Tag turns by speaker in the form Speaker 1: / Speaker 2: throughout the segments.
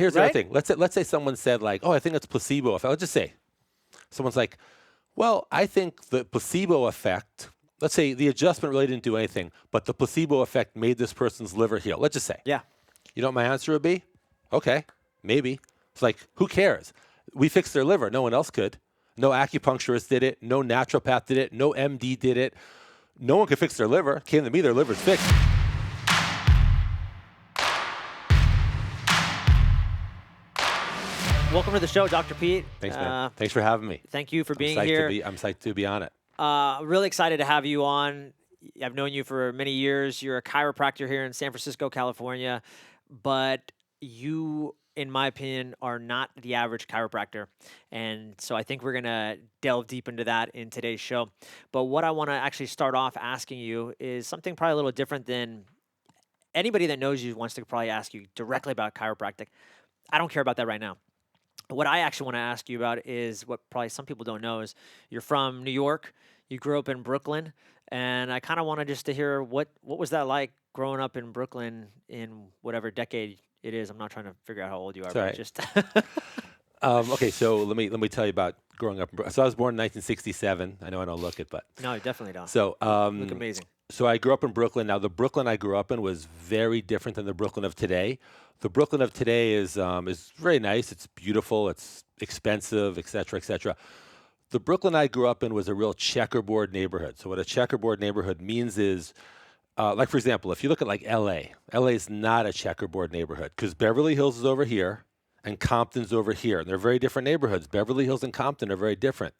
Speaker 1: Here's the other
Speaker 2: right?
Speaker 1: thing. Let's say someone said like, oh, I think it's placebo effect. Let's just say someone's like, well, I think the placebo effect, let's say the adjustment really didn't do anything, but the placebo effect made this person's liver heal. Let's just say.
Speaker 2: Yeah.
Speaker 1: You know what my answer would be? Okay, maybe. It's like, who cares? We fixed their liver. No one else could. No acupuncturist did it. No naturopath did it. No MD did it. No one could fix their liver. Came to me, their liver's fixed.
Speaker 2: Welcome to the show, Dr. Pete.
Speaker 1: Thanks, man. Thanks for having me.
Speaker 2: Thank you for being
Speaker 1: I'm psyched
Speaker 2: here.
Speaker 1: I'm psyched to be on it.
Speaker 2: Really excited to have you on. I've known you for many years. You're a chiropractor here in San Francisco, California, but you, in my opinion, are not the average chiropractor. And so I think we're going to delve deep into that in today's show. But what I want to actually start off asking you is something probably a little different than anybody that knows you wants to probably ask you directly about chiropractic. I don't care about that right now. What I actually want to ask you about is what probably some people don't know is you're from New York, you grew up in Brooklyn, and I kind of wanted just to hear what was that like growing up in Brooklyn in whatever decade it is. I'm not trying to figure out how old you are,
Speaker 1: all
Speaker 2: but
Speaker 1: right.
Speaker 2: just
Speaker 1: Okay, so let me tell you about growing up in Brooklyn. So I was born in 1967. I know I don't look it, but
Speaker 2: no, you definitely don't.
Speaker 1: so
Speaker 2: Look amazing.
Speaker 1: So I grew up in Brooklyn. Now, the Brooklyn I grew up in was very different than the Brooklyn of today. The Brooklyn of today is very nice. It's beautiful. It's expensive, et cetera, et cetera. The Brooklyn I grew up in was a real checkerboard neighborhood. So what a checkerboard neighborhood means is, like, for example, if you look at like L.A., L.A. is not a checkerboard neighborhood because Beverly Hills is over here and Compton's over here. And they're very different neighborhoods. Beverly Hills and Compton are very different.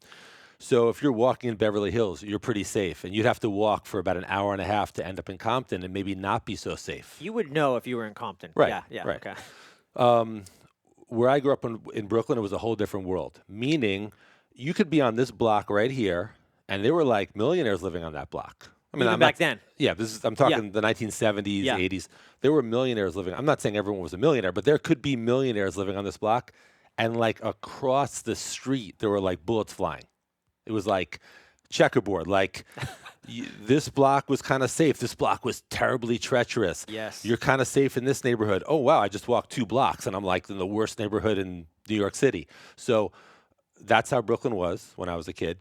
Speaker 1: So if you're walking in Beverly Hills, you're pretty safe. And you'd have to walk for about an hour and a half to end up in Compton and maybe not be so safe.
Speaker 2: You would know if you were in Compton.
Speaker 1: Right,
Speaker 2: Yeah,
Speaker 1: right.
Speaker 2: okay.
Speaker 1: Where I grew up in Brooklyn, it was a whole different world. Meaning, you could be on this block right here, and there were like millionaires living on that block. I mean,
Speaker 2: Even back then.
Speaker 1: Yeah, I'm talking the 1970s,
Speaker 2: Yeah.
Speaker 1: 80s. There were millionaires living. I'm not saying everyone was a millionaire, but there could be millionaires living on this block. And like across the street, there were like bullets flying. It was like checkerboard. Like this block was kind of safe. This block was terribly treacherous.
Speaker 2: Yes.
Speaker 1: You're kind of safe in this neighborhood. Oh, wow, I just walked 2 blocks and I'm like in the worst neighborhood in New York City. So that's how Brooklyn was when I was a kid.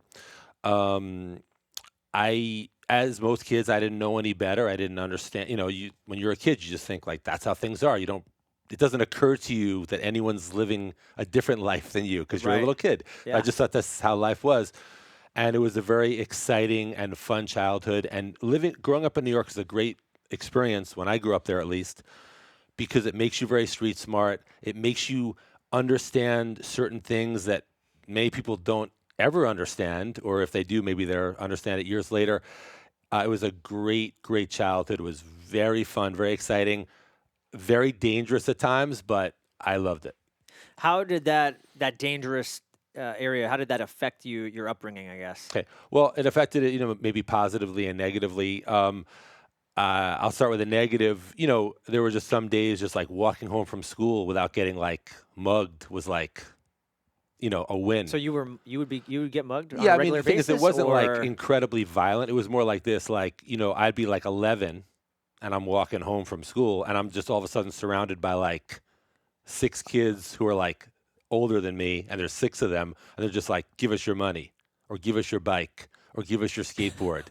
Speaker 1: As most kids, I didn't know any better. I didn't understand. When you're a kid, you just think like that's how things are. It doesn't occur to you that anyone's living a different life than you because you're a
Speaker 2: Right.
Speaker 1: little kid.
Speaker 2: Yeah.
Speaker 1: I just thought that's how life was. And it was a very exciting and fun childhood. And growing up in New York is a great experience, when I grew up there at least, because it makes you very street smart. It makes you understand certain things that many people don't ever understand, or if they do, maybe they'll understand it years later. It was a great, great childhood. It was very fun, very exciting, very dangerous at times, but I loved it.
Speaker 2: How did that dangerous area, how did that affect you, your upbringing, I guess?
Speaker 1: Okay. Well, it affected it, maybe positively and negatively. I'll start with a negative. There were just some days just like walking home from school without getting like mugged was like, a win.
Speaker 2: So you would get mugged on
Speaker 1: Yeah,
Speaker 2: a
Speaker 1: I mean,
Speaker 2: regular
Speaker 1: the thing is,
Speaker 2: basis?
Speaker 1: it wasn't like
Speaker 2: or-
Speaker 1: incredibly violent. It was more like this, like, I'd be like 11 and I'm walking home from school and I'm just all of a sudden surrounded by like 6 kids who are like older than me, and there's 6 of them, and they're just like, give us your money or give us your bike or give us your skateboard.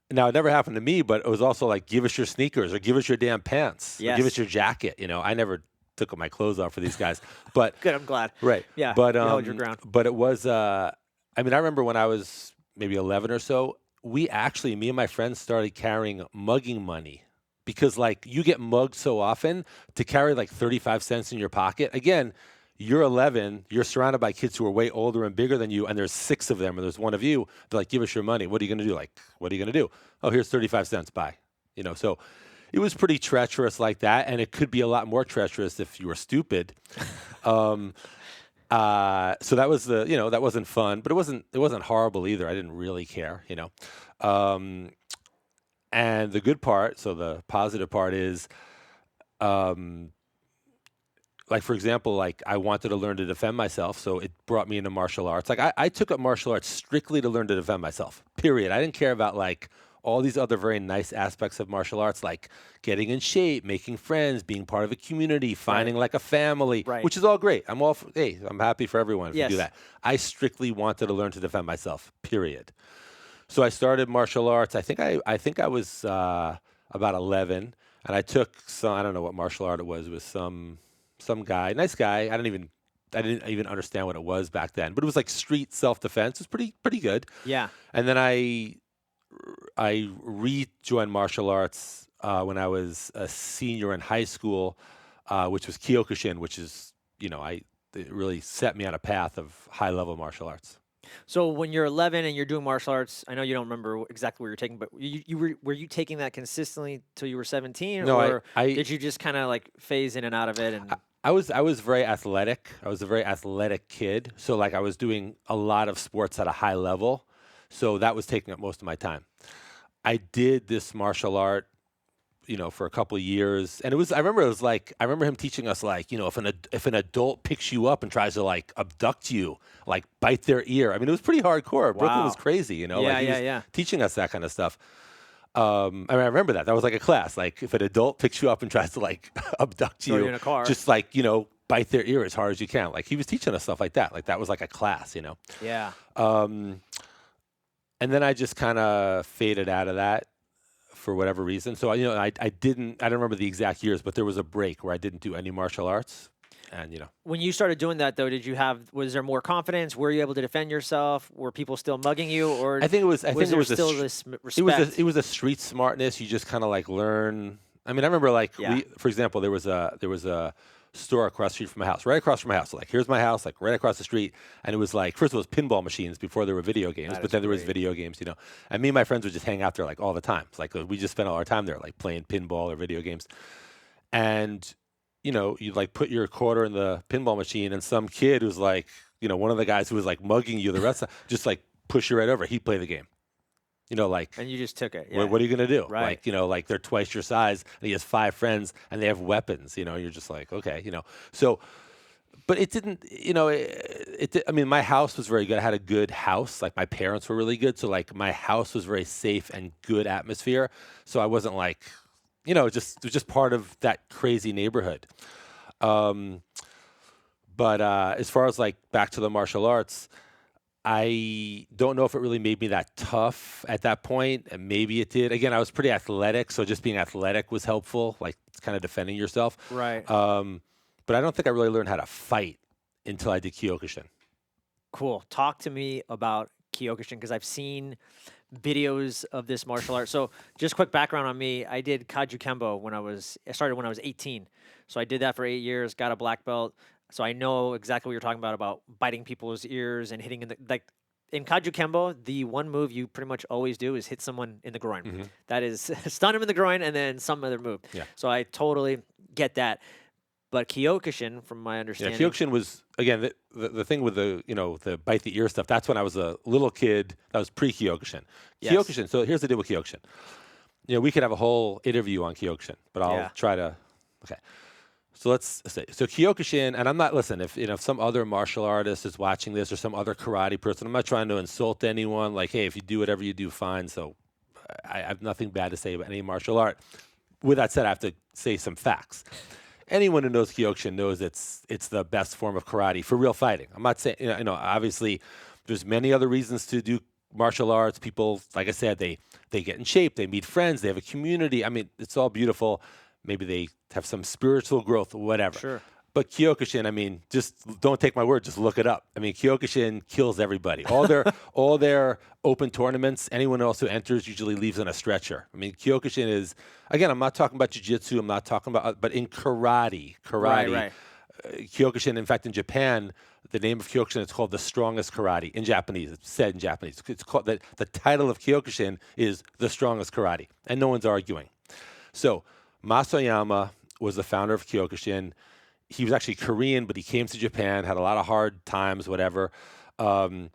Speaker 1: Now, it never happened to me, but it was also like, give us your sneakers or give us your damn pants or give
Speaker 2: Yes.
Speaker 1: us your jacket. I never took my clothes off for these guys, but
Speaker 2: Good, I'm glad.
Speaker 1: right.
Speaker 2: Yeah,
Speaker 1: But
Speaker 2: you held your ground.
Speaker 1: But it was I remember when I was maybe 11 or so, me and my friends started carrying mugging money, because like you get mugged so often, to carry like 35 cents in your pocket. Again, you're 11, you're surrounded by kids who are way older and bigger than you, and there's 6 of them, and there's one of you. They're like, give us your money. What are you going to do? Like, what are you going to do? Oh, here's 35 cents. Bye. So it was pretty treacherous like that, and it could be a lot more treacherous if you were stupid. So that was that wasn't fun, but it wasn't horrible either. I didn't really care. And the good part, so the positive part is, like, for example, like I wanted to learn to defend myself, so it brought me into martial arts. Like I took up martial arts strictly to learn to defend myself, period. I didn't care about like all these other very nice aspects of martial arts, like getting in shape, making friends, being part of a community,
Speaker 2: Right.
Speaker 1: finding like a family,
Speaker 2: Right.
Speaker 1: which is all great. I'm all for, hey, I'm happy for everyone if you do
Speaker 2: Yes.
Speaker 1: that. I strictly wanted to learn to defend myself, period. So I started martial arts. I think I was about 11, and I took some. I don't know what martial art it was. It was some guy, nice guy. I didn't even understand what it was back then, but it was like street self defense. It was pretty good.
Speaker 2: Yeah.
Speaker 1: And then I rejoined martial arts when I was a senior in high school, which was Kyokushin, which is it really set me on a path of high level martial arts.
Speaker 2: So when you're 11 and you're doing martial arts, I know you don't remember exactly what you're taking, but were you taking that consistently till you were 17,
Speaker 1: No, I
Speaker 2: or
Speaker 1: I
Speaker 2: did you just kind of like phase in and out of it?
Speaker 1: I
Speaker 2: And
Speaker 1: I was very athletic. I was a very athletic kid. So like I was doing a lot of sports at a high level. So that was taking up most of my time. I did this martial art, for a couple of years, and I remember him teaching us like, if an adult picks you up and tries to like abduct you, like bite their ear. I mean, it was pretty hardcore. Brooklyn was
Speaker 2: wow.
Speaker 1: crazy, like
Speaker 2: Yeah,
Speaker 1: he
Speaker 2: yeah,
Speaker 1: was
Speaker 2: yeah.
Speaker 1: teaching us that kind of stuff. I mean, I remember that. That was like a class. Like if an adult picks you up and tries to like abduct
Speaker 2: Throw you
Speaker 1: you,
Speaker 2: in a car.
Speaker 1: just like, bite their ear as hard as you can. Like he was teaching us stuff like that. Like that was like a class.
Speaker 2: Yeah.
Speaker 1: Um, and then I just kind of faded out of that for whatever reason. So I don't remember the exact years, but there was a break where I didn't do any martial arts. And
Speaker 2: When you started doing that though, was there more confidence? Were you able to defend yourself? Were people still mugging you, or
Speaker 1: I think it was I
Speaker 2: was
Speaker 1: think it
Speaker 2: there
Speaker 1: was
Speaker 2: still this
Speaker 1: it was
Speaker 2: respect?
Speaker 1: it was a street smartness. You just kind of like learn. I mean, I remember like
Speaker 2: Yeah.
Speaker 1: for example, there was a store across the street from my house, right across from my house. So, like here's my house, like right across the street, and it was like first it was pinball machines before there were video games,
Speaker 2: That
Speaker 1: but
Speaker 2: is
Speaker 1: then there was
Speaker 2: great.
Speaker 1: video games. And me and my friends would just hang out there like all the time. It's like we just spent all our time there, like playing pinball or video games. And you'd like put your quarter in the pinball machine, and some kid who's like, one of the guys who was like mugging you, the rest of just like push you right over. He'd play the game. Like
Speaker 2: And you just took it.
Speaker 1: what,
Speaker 2: Yeah.
Speaker 1: what are you gonna do?
Speaker 2: Right.
Speaker 1: Like they're twice your size, and he has five friends, and they have weapons. You're just like, okay. So, but it didn't. I mean, my house was very good. I had a good house. Like my parents were really good, so like my house was very safe and good atmosphere. So I wasn't like, it was just part of that crazy neighborhood. Um, but as far as like back to the martial arts, I don't know if it really made me that tough at that point, and maybe it did. Again, I was pretty athletic, so just being athletic was helpful, like kind of defending yourself.
Speaker 2: Right.
Speaker 1: Um, but I don't think I really learned how to fight until I did Kyokushin.
Speaker 2: Cool. Talk to me about Kyokushin, because I've seen videos of this martial art. So, just quick background on me: I did Kaju Kembo I started when I was 18. So I did that for 8 years, got a black belt. So I know exactly what you're talking about biting people's ears and hitting in the like. In Kaju Kembo, the one move you pretty much always do is hit someone in the groin.
Speaker 1: Hmm.
Speaker 2: That is stun him in the groin and then some other move.
Speaker 1: Yeah,
Speaker 2: So I totally get that. But Kyokushin, from my
Speaker 1: yeah.
Speaker 2: understanding,
Speaker 1: Kyokushin was again the thing with the bite the ear stuff. That's when I was a little kid. That was pre Kyokushin.
Speaker 2: yes,
Speaker 1: Kyokushin. So here's the deal with Kyokushin. We could have a whole interview on Kyokushin, but I'll
Speaker 2: yeah,
Speaker 1: try to. Okay. So let's say so Kyokushin, and I'm not listen if some other martial artist is watching this or some other karate person. I'm not trying to insult anyone. Like, hey, if you do whatever you do, fine. So I have nothing bad to say about any martial art. With that said, I have to say some facts. Anyone who knows Kyokushin knows it's the best form of karate for real fighting. I'm not saying obviously there's many other reasons to do martial arts. People, like I said, they get in shape, they meet friends, they have a community. I mean, it's all beautiful. Maybe they have some spiritual growth, whatever.
Speaker 2: sure,
Speaker 1: But Kyokushin, I mean, just don't take my word. Just look it up. I mean, Kyokushin kills everybody. All their open tournaments, anyone else who enters usually leaves on a stretcher. I mean, Kyokushin is again. I'm not talking about jiu-jitsu. I'm not talking about, but in karate,
Speaker 2: right, right.
Speaker 1: Kyokushin. In fact, in Japan, the name of Kyokushin is called the strongest karate in Japanese. It's said in Japanese. It's called the title of Kyokushin is the strongest karate, and no one's arguing. So Masayama was the founder of Kyokushin. He was actually Korean, but he came to Japan, had a lot of hard times, whatever. Um,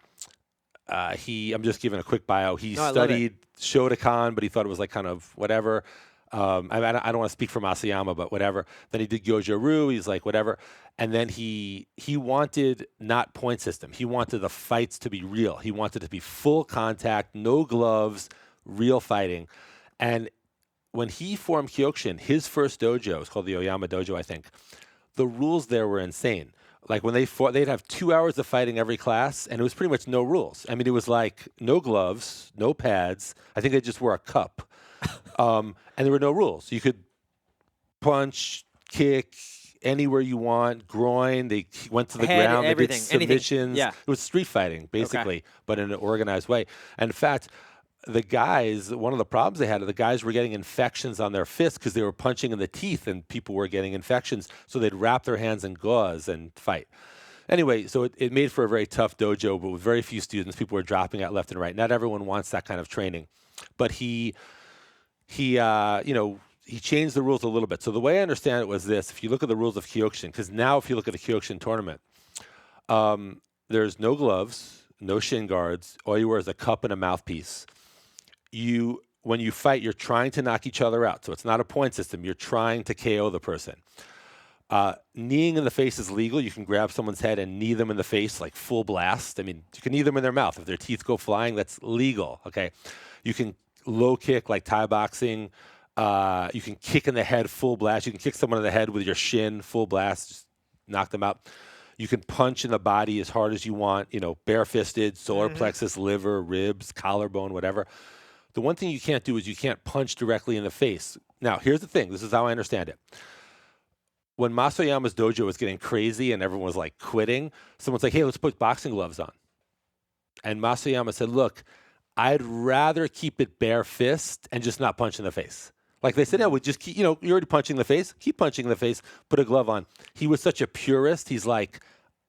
Speaker 1: I'm just giving a quick bio. He
Speaker 2: No, I love it.
Speaker 1: studied Shotokan, but he thought it was like kind of whatever. I don't want to speak for Masayama, but whatever. Then he did Gyoja-Ryu. He's like whatever. And then he wanted not point system. He wanted the fights to be real. He wanted to be full contact, no gloves, real fighting. And when he formed Kyokushin, his first dojo, it's called the Oyama Dojo, I think, the rules there were insane. Like when they fought, they'd have 2 hours of fighting every class, and it was pretty much no rules. I mean, it was like no gloves, no pads. I think they just wore a cup. And there were no rules. You could punch, kick anywhere you want, groin. They went to the
Speaker 2: Head,
Speaker 1: ground. They did
Speaker 2: everything, anything.
Speaker 1: submissions.
Speaker 2: Yeah.
Speaker 1: It was street fighting, basically, but in an organized way. And in fact, the guys, one of the problems they had, the guys were getting infections on their fists because they were punching in the teeth and people were getting infections. So they'd wrap their hands in gauze and fight. Anyway, so it made for a very tough dojo, but with very few students. People were dropping out left and right. Not everyone wants that kind of training. But he changed the rules a little bit. So the way I understand it was this: if you look at the rules of Kyokushin, because now if you look at the Kyokushin tournament, there's no gloves, no shin guards. All you wear is a cup and a mouthpiece. When you fight, you're trying to knock each other out. So it's not a point system. You're trying to KO the person. Kneeing in the face is legal. You can grab someone's head and knee them in the face, like full blast. I mean, you can knee them in their mouth. If their teeth go flying, that's legal, okay? You can low kick like Thai boxing. You can kick in the head, full blast. You can kick someone in the head with your shin, full blast, just knock them out. You can punch in the body as hard as you want, bare-fisted, solar plexus, liver, ribs, collarbone, whatever. The one thing you can't do is you can't punch directly in the face. Now, here's the thing. This is how I understand it. When Masoyama's dojo was getting crazy and everyone was like quitting, someone's like, hey, let's put boxing gloves on. And Masoyama said, look, I'd rather keep it bare fist and just not punch in the face. Like they said, no, we just keep, you're already punching in the face. Keep punching in the face. Put a glove on. He was such a purist. He's like,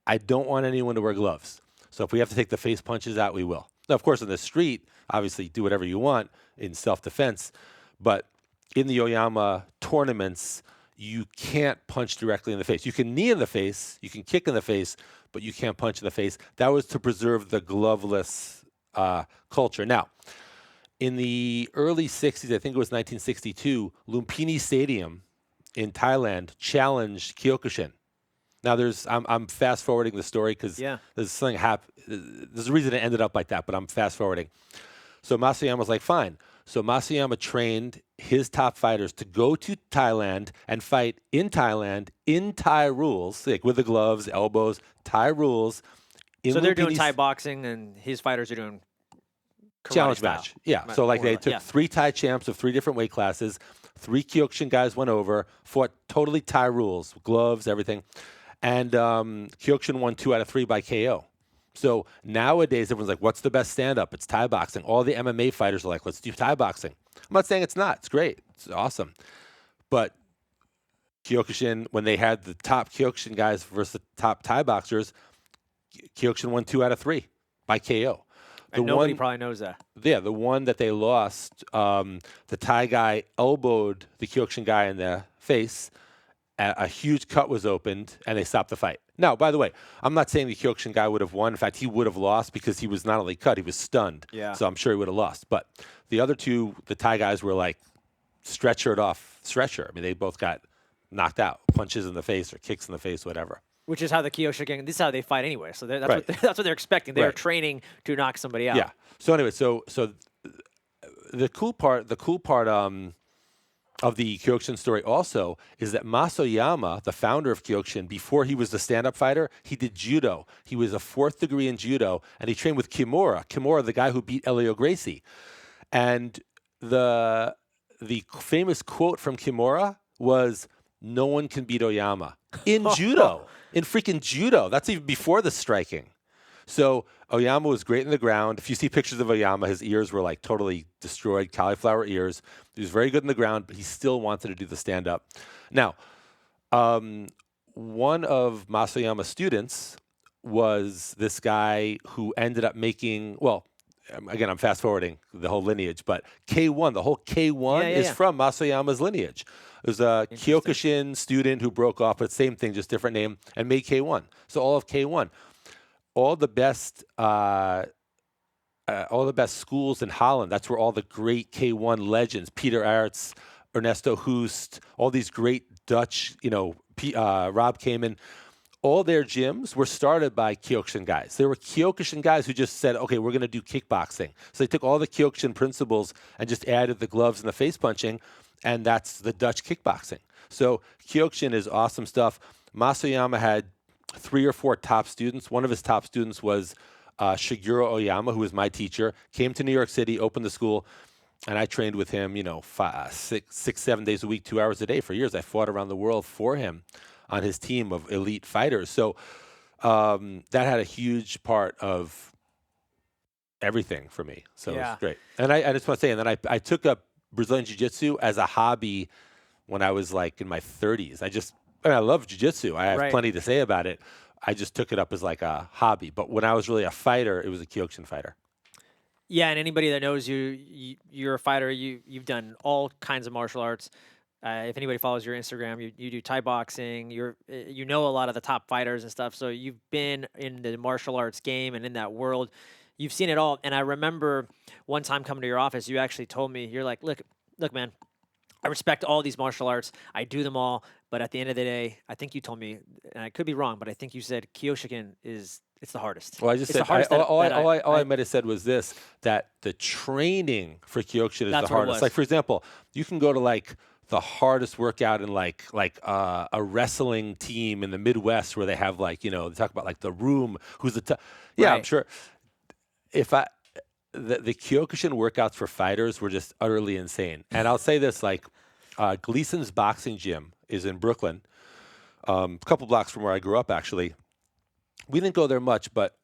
Speaker 1: I don't want anyone to wear gloves. So if we have to take the face punches out, we will. Now, of course, in the street, obviously do whatever you want in self-defense. But in the Oyama tournaments, you can't punch directly in the face. You can knee in the face. You can kick in the face, but you can't punch in the face. That was to preserve the gloveless culture. Now, in the early 60s, I think it was 1962, Lumpini Stadium in Thailand challenged Kyokushin. Now, I'm fast forwarding the story because there's something there's a reason it ended up like that, but I'm fast forwarding. So Masayama was like, fine. So Masayama trained his top fighters to go to Thailand and fight in Thailand in Thai rules, like with the gloves, elbows, Thai rules.
Speaker 2: So they're doing Thai boxing, and his fighters are doing karate
Speaker 1: challenge
Speaker 2: style.
Speaker 1: match. Yeah. So like they took 3 Thai champs of 3 different weight classes. 3 Kyokushin guys went over, fought totally Thai rules, gloves, everything. And Kyokushin won 2 out of 3 by KO. So nowadays, everyone's like, what's the best stand-up? It's Thai boxing. All the MMA fighters are like, let's do Thai boxing. I'm not saying it's not. It's great. It's awesome. But Kyokushin, when they had the top Kyokushin guys versus the top Thai boxers, Kyokushin won 2 out of 3 by KO.
Speaker 2: And nobody probably knows that.
Speaker 1: Yeah, the one that they lost, the Thai guy elbowed the Kyokushin guy in the face. A huge cut was opened, and they stopped the fight. Now, by the way, I'm not saying the Kyokushin guy would have won. In fact, he would have lost because he was not only cut, he was stunned.
Speaker 2: Yeah.
Speaker 1: So I'm sure he would have lost. But the other 2, the Thai guys were like stretchered off stretcher. I mean, they both got knocked out, punches in the face or kicks in the face, whatever.
Speaker 2: Which is how the Kyokushin gang, this is how they fight anyway. So that's what they're expecting. They're training to knock somebody out.
Speaker 1: Yeah. So anyway, so the cool part of the Kyokushin story also is that Masoyama, the founder of Kyokushin, before he was the stand-up fighter, he did judo. He was a 4th degree in judo, and he trained with Kimura. Kimura, the guy who beat Elio Gracie. And the famous quote from Kimura was, no one can beat Oyama. In judo. In freaking judo. That's even before the striking. So Oyama was great in the ground. If you see pictures of Oyama, his ears were like totally destroyed, cauliflower ears. He was very good in the ground, but he still wanted to do the stand-up. Now, one of Masoyama's students was this guy who ended up making, well, again, I'm fast-forwarding the whole lineage, but K1, the whole K1 is from Masoyama's lineage. There's a Kyokushin student who broke off, but same thing, just different name, and made K1. So all of K1. All the best schools in Holland. That's where all the great K1 legends, Peter Aerts, Ernesto Hoost, all these great Dutch, Rob Kamen, all their gyms were started by Kyokushin guys. There were Kyokushin guys who just said, okay, we're going to do kickboxing. So they took all the Kyokushin principles and just added the gloves and the face punching, and that's the Dutch kickboxing. So Kyokushin is awesome stuff. Masayama had 3 or 4 top students. One of his top students was Shigeru Oyama, who was my teacher, came to New York City, opened the school, and I trained with him, 7 days a week, 2 hours a day for years. I fought around the world for him on his team of elite fighters. So that had a huge part of everything for me. So it was
Speaker 2: Yeah.
Speaker 1: great. And I just want to say, and then I took up Brazilian Jiu-Jitsu as a hobby when I was like in my 30s. I love Jiu-Jitsu. I have
Speaker 2: Right.
Speaker 1: plenty to say about it. I just took it up as like a hobby. But when I was really a fighter, it was a Kyokushin fighter.
Speaker 2: Yeah, and anybody that knows you, you're a fighter. You've done all kinds of martial arts. If anybody follows your Instagram, you do Thai boxing. You know a lot of the top fighters and stuff. So you've been in the martial arts game and in that world. You've seen it all. And I remember one time coming to your office, you actually told me, you're like, look, man, I respect all these martial arts. I do them all. But at the end of the day, I think you told me, and I could be wrong, but I think you said Kyokushin it's the hardest.
Speaker 1: Well, I just
Speaker 2: It's the
Speaker 1: said
Speaker 2: hardest
Speaker 1: all I might have said was this: that the training for Kyokushin is the
Speaker 2: That's what it
Speaker 1: hardest.
Speaker 2: was.
Speaker 1: Like for example, you can go to like the hardest workout in like a wrestling team in the Midwest where they have like they talk about like the room who's yeah, I'm
Speaker 2: Right.
Speaker 1: sure if the Kyokushin workouts for fighters were just utterly insane. And I'll say this, like Gleason's boxing gym is in Brooklyn, a couple blocks from where I grew up actually. We didn't go there much, but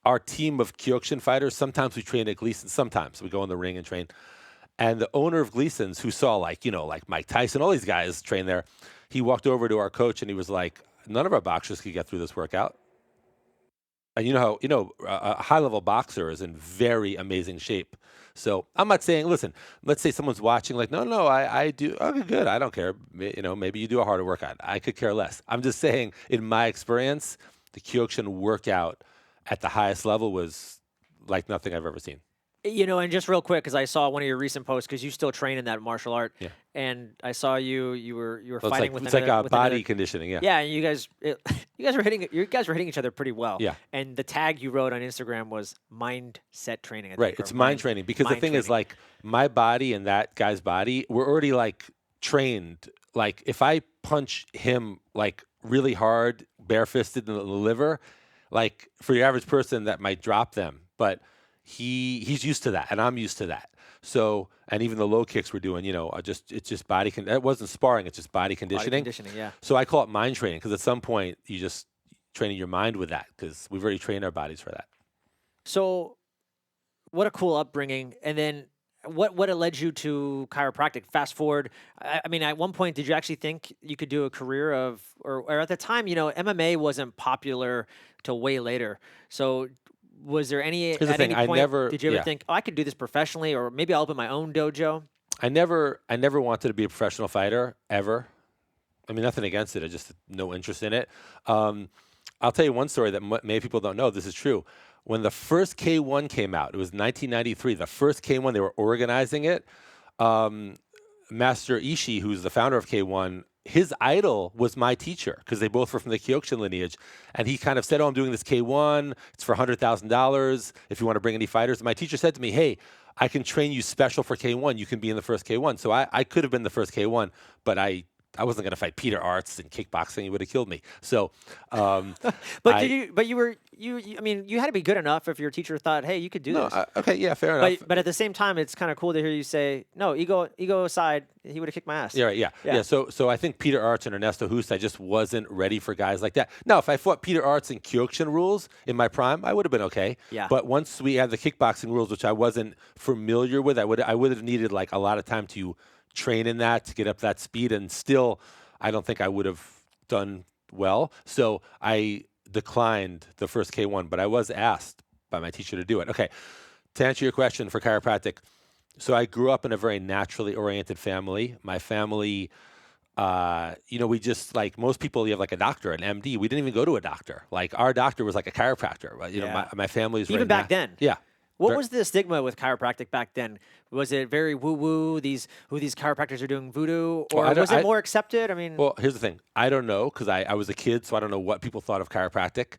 Speaker 1: our team of Kyokushin fighters, sometimes we train at Gleason, sometimes we go in the ring and train. And the owner of Gleason's, who saw like Mike Tyson, all these guys train there, he walked over to our coach and he was like, none of our boxers could get through this workout. And a high level boxer is in very amazing shape. So I'm not saying, listen, let's say someone's watching like, no, I do. Okay, good. I don't care. Maybe you do a harder workout. I could care less. I'm just saying, in my experience, the Kyokushin workout at the highest level was like nothing I've ever seen.
Speaker 2: And just real quick, because I saw one of your recent posts, because you still train in that martial art,
Speaker 1: Yeah.
Speaker 2: and I saw you were
Speaker 1: So
Speaker 2: fighting with
Speaker 1: it's like
Speaker 2: another, with
Speaker 1: body
Speaker 2: another,
Speaker 1: conditioning. Yeah.
Speaker 2: yeah, and you guys were hitting each other pretty well.
Speaker 1: Yeah.
Speaker 2: And the tag you wrote on Instagram was mindset training. I
Speaker 1: Right.
Speaker 2: think, or
Speaker 1: It's mind training because the
Speaker 2: mind
Speaker 1: thing is
Speaker 2: training.
Speaker 1: like my body and that guy's body, we're already like trained. Like if I punch him like really hard, barefisted in the liver, like for your average person that might drop them, but he's used to that and I'm used to that. So, and even the low kicks we're doing, it's just body it wasn't sparring, it's just body
Speaker 2: Body
Speaker 1: conditioning.
Speaker 2: conditioning, yeah.
Speaker 1: So I call it mind training because at some point you just training your mind with that because we've already trained our bodies for that.
Speaker 2: So, what a cool upbringing. And then what it led you to chiropractic? Fast forward. I mean, at one point, did you actually think you could do a career of, or at the time, MMA wasn't popular till way later. So, was there
Speaker 1: Here's the
Speaker 2: at
Speaker 1: thing,
Speaker 2: any
Speaker 1: I
Speaker 2: point
Speaker 1: never
Speaker 2: did you ever
Speaker 1: yeah.
Speaker 2: think, oh, I could do this professionally, or maybe I'll open my own dojo?
Speaker 1: I never wanted to be a professional fighter ever. I mean, nothing against it. I just no interest in it. I'll tell you one story that many people don't know. This is true. When the first K1 came out, it was 1993. The first K1, they were organizing it. Master Ishii, who's the founder of K1, his idol was my teacher because they both were from the Kyokushin lineage. And he kind of said, oh, I'm doing this K1. It's for $100,000 if you want to bring any fighters. And my teacher said to me, hey, I can train you special for K1. You can be in the first K1. So I could have been the first K1, but I wasn't going to fight Peter Arts in kickboxing. He would have killed me. So,
Speaker 2: But I mean, you had to be good enough if your teacher thought, hey, you could do this.
Speaker 1: Okay, yeah, fair enough.
Speaker 2: But at the same time, it's kind of cool to hear you say, no, ego aside, he would have kicked my ass.
Speaker 1: Yeah, right, yeah.
Speaker 2: Yeah.
Speaker 1: So I think Peter Arts and Ernesto Hust, I just wasn't ready for guys like that. Now, if I fought Peter Arts in Kyokushin rules in my prime, I would have been okay.
Speaker 2: Yeah.
Speaker 1: But once we had the kickboxing rules, which I wasn't familiar with, I would have needed like a lot of time to train in that to get up that speed, and still, I don't think I would have done well. So I declined the first K1, but I was asked by my teacher to do it. Okay, to answer your question for chiropractic, so I grew up in a very naturally oriented family. My family, we just like most people, you have like a doctor, an MD. We didn't even go to a doctor. Like our doctor was like a chiropractor.
Speaker 2: Yeah.
Speaker 1: My family is
Speaker 2: Even back then.
Speaker 1: Yeah.
Speaker 2: What was the stigma with chiropractic back then? Was it very woo woo? These chiropractors are doing voodoo,
Speaker 1: Well,
Speaker 2: or was it more accepted? I mean,
Speaker 1: well, here's the thing. I don't know because I was a kid, so I don't know what people thought of chiropractic.